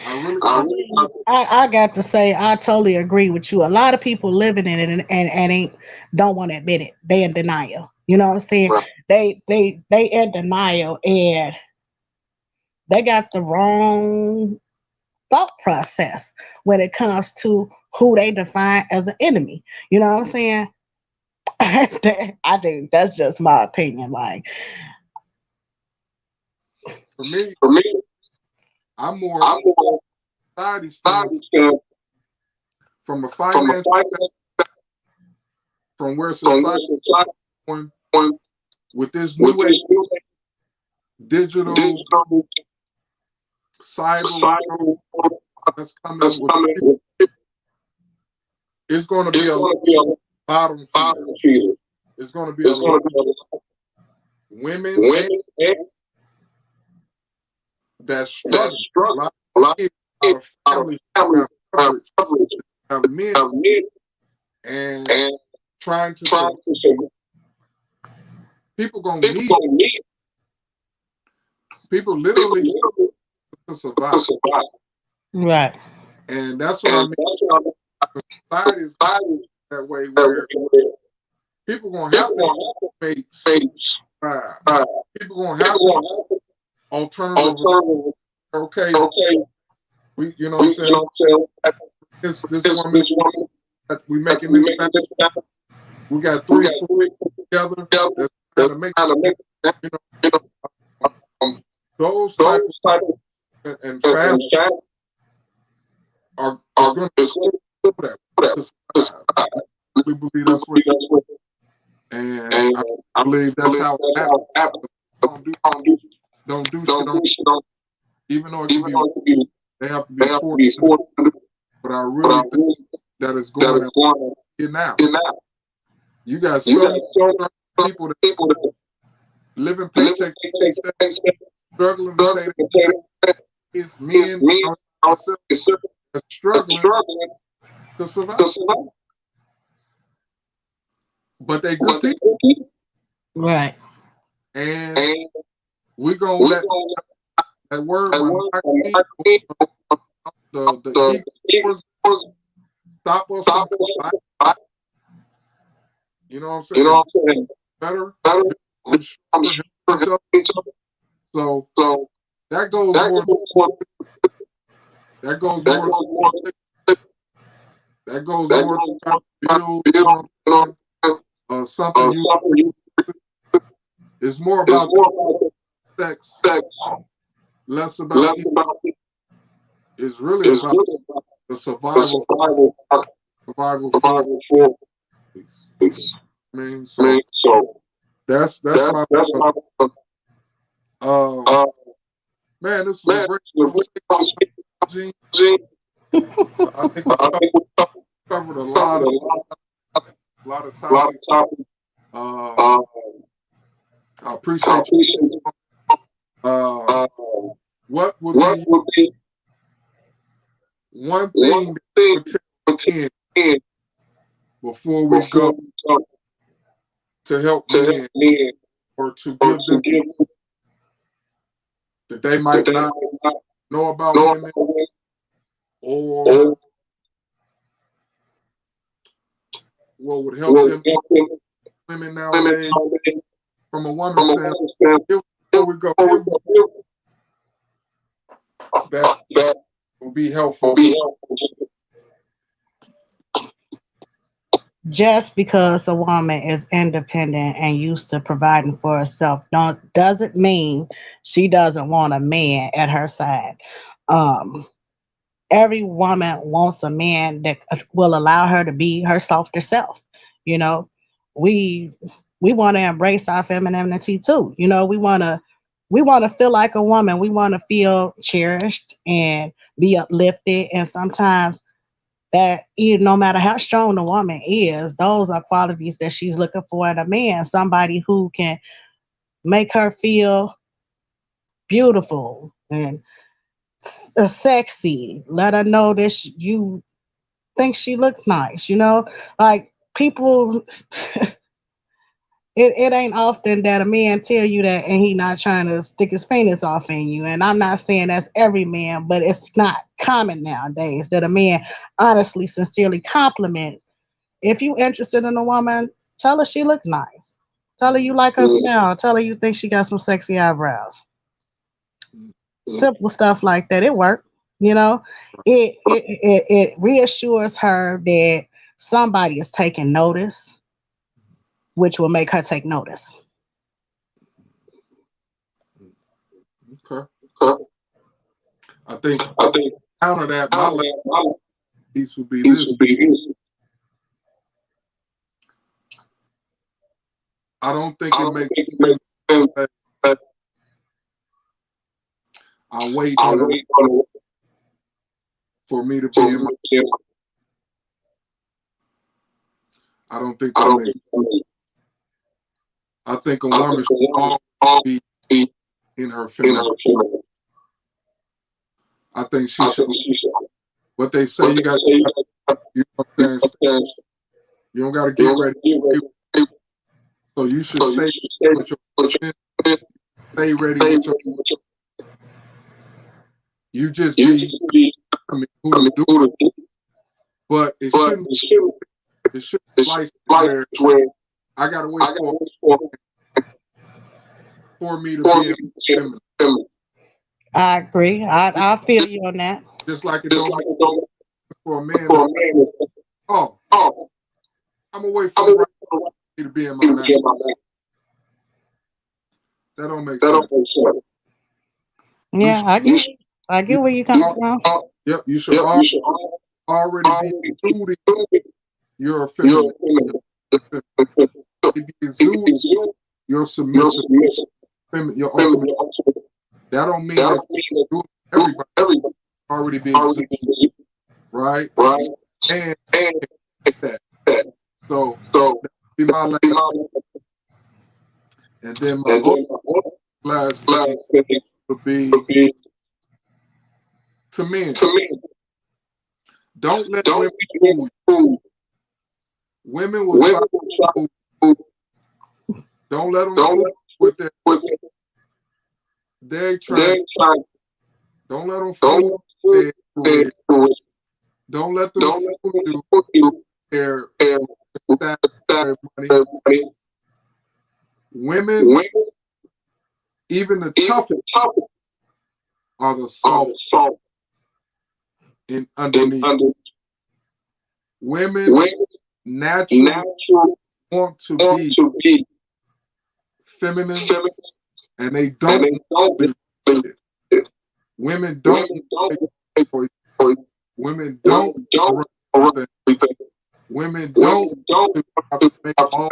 I I really really I got to say I totally agree with you. A lot of people living in it and ain't don't want to admit it. They in denial. You know what I'm saying? right. They in denial and they got the wrong thought process when it comes to who they define as an enemy. You know what I'm saying? I think that's just my opinion. Like, for me, For me, I'm more I'm more society body standpoint stand from a from a finance finance from where from society where society going point with this with new age this new digital digital cyber world societal that's coming that's with coming with it's going to be it's a going to be a bottom feeder. bottom feeder. It's going to be a It's going lot to be a lot of women and women and that that struggle. A struggle. lot A lot of kids, a lot of of our families families have have coverage, coverage have men of men and and trying to trying survive. to survive. People gonna People need going to need People literally to survive. Right. And that's what I mean. Society is that way where people gonna have to make people gonna have to alternative. Okay, we, you know what I'm saying? This woman that we making this back. We got 3 or 4 together that's trying to make, you know, those type of and fast are going to do that. We believe that's what, and I believe that's how it happens. Don't do shit on, even though it can be, they have to be forced. But I really think that it's going here now. You got so many people that living paycheck to paycheck, struggling to pay. It's men struggling to survive. But they good people. Right. And we gonna let that word the egos stop us from doing. You know what I'm saying? Better. So that goes more. That goes more. That goes more to build something you. It's more about sex, less about. It's really about the survival for. I mean, so that's my man. This is a great conversation, Gene. I think we covered a lot of topics. I appreciate you. What would be one thing that you before we go to help men or to give them that they might not know about women or what would help them women nowadays from a woman's standpoint? Before we go, that will be helpful. Just because a woman is independent and used to providing for herself doesn't mean she doesn't want a man at her side. Every woman wants a man that will allow her to be her softer self. You know, we want to embrace our femininity too. You know, we want to feel like a woman. We want to feel cherished and be uplifted. And sometimes that no matter how strong the woman is, those are qualities that she's looking for in a man. Somebody who can make her feel beautiful and sexy. Let her know that you think she looks nice. You know, like people. It ain't often that a man tell you that and he not trying to stick his penis off in you. And I'm not saying that's every man, but it's not common nowadays that a man honestly, sincerely compliment. If you interested in a woman, tell her she look nice. Tell her you like her smell. Tell her you think she got some sexy eyebrows. Simple stuff like that. It worked. You know, it reassures her that somebody is taking notice, which will make her take notice. Okay. I think counter that my piece would be this. I don't think it makes sense that I wait for me to be in my. I don't think that makes sense. I think a woman should always be in her femininity. I think she should. What they say, you got. You know what I'm saying? You don't got to get ready. So you should stay with your. Stay ready with your. You just You be just be who to do, who to do, but it but shouldn't it's be like where where I gotta wait I for me to for be feminine. them. I agree. I feel you on that. Just like it Just don't like make it don't for a man. for To a say, man. oh, Oh, I'm gonna wait I'm for the gonna right wait for me to be in my the right man. to get my man. That don't make That sense. don't make sense. Yeah, I get where you come from. Yep, you should Yep, you should already be already exuding you're your feminine. feminine. Be exuding your You're submissive, submissive. your ultimate. Ultimate. That don't mean That that don't mean that you everybody everybody already be already exuding, right? right. And And that. So so be my last, be my and then my and then last last thing thing would be would be to men. to me. Don't let Don't women fool you. fool. Women will try Women to will try fool you. Don't let them fool you with their. They're trying. Don't let them fool you with their career. Don't let them fool you with their money. Women, even the toughest, are the soft in underneath. Women naturally want to be feminine, and they don't. Women don't. Women don't. Women don't have to make all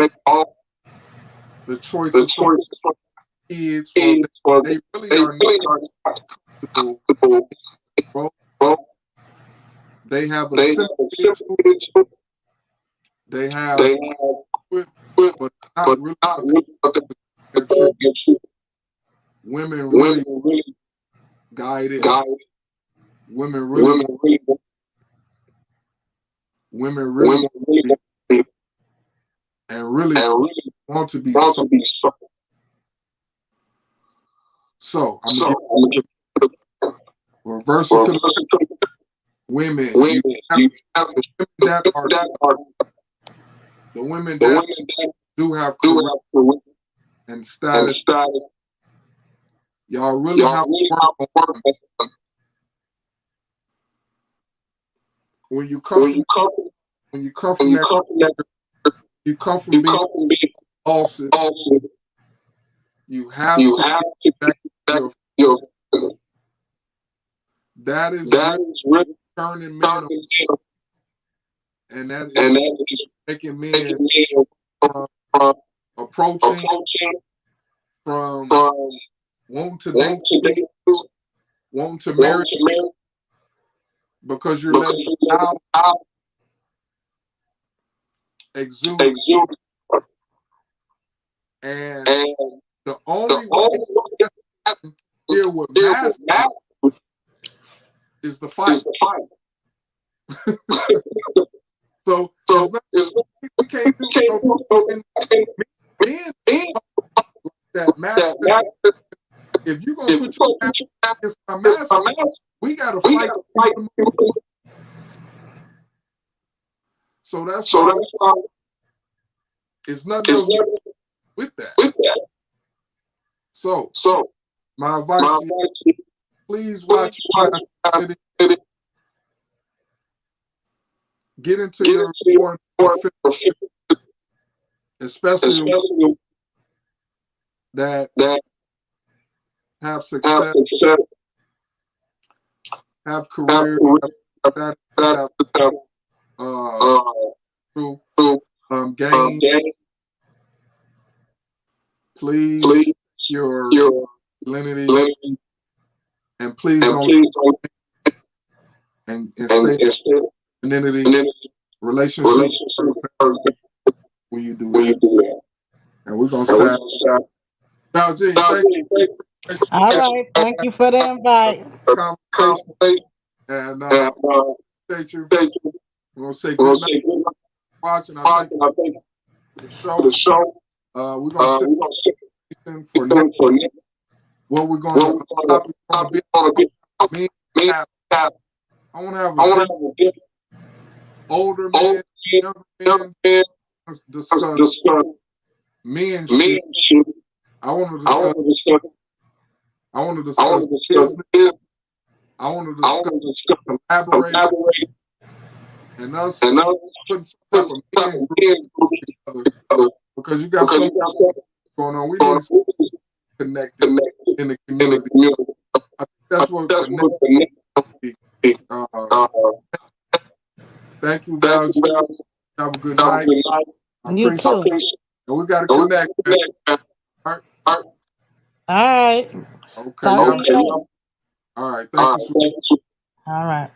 the choices for kids. They really are not comfortable. They have a sympathy to. They have, but not really their truth. Women really guide it. Women really and really want to be soft. So I'm gonna get reverse it to the women. You have the women that are the women that do have career and status. Y'all really have to work on them. When you come from being awesome, you have to back your. That is really turning men, and that is making men approaching from wanting to date, wanting to marry, because you're letting out exude. And the only way to deal with masculine is the fight. So we can't do that masculine. If you're gonna put your masculine against my masculine, we gotta fight. So that's why it's nothing else with that. So my advice to you, please watch get into your more especially that have success, have career, gain. Please your masculinity, and please don't and stay femininity relationships when you do that. And we're gonna say, now, G, thank you. All right, thank you for the invite. Conversation. And thank you. We're gonna say good night. Watching, I think the show. We're gonna sit for next. What we're gonna be I want to have a different, older men, younger men discuss men shit. I want to discuss business. I want to discuss collaborate and us putting some type of men group together, because you got something going on. We need to connect in the community. I think that's what the next. Thank you, Val. Have a good night. You too. And we got to connect. All right. Okay. Talk to you later. All right. Thank you. All right.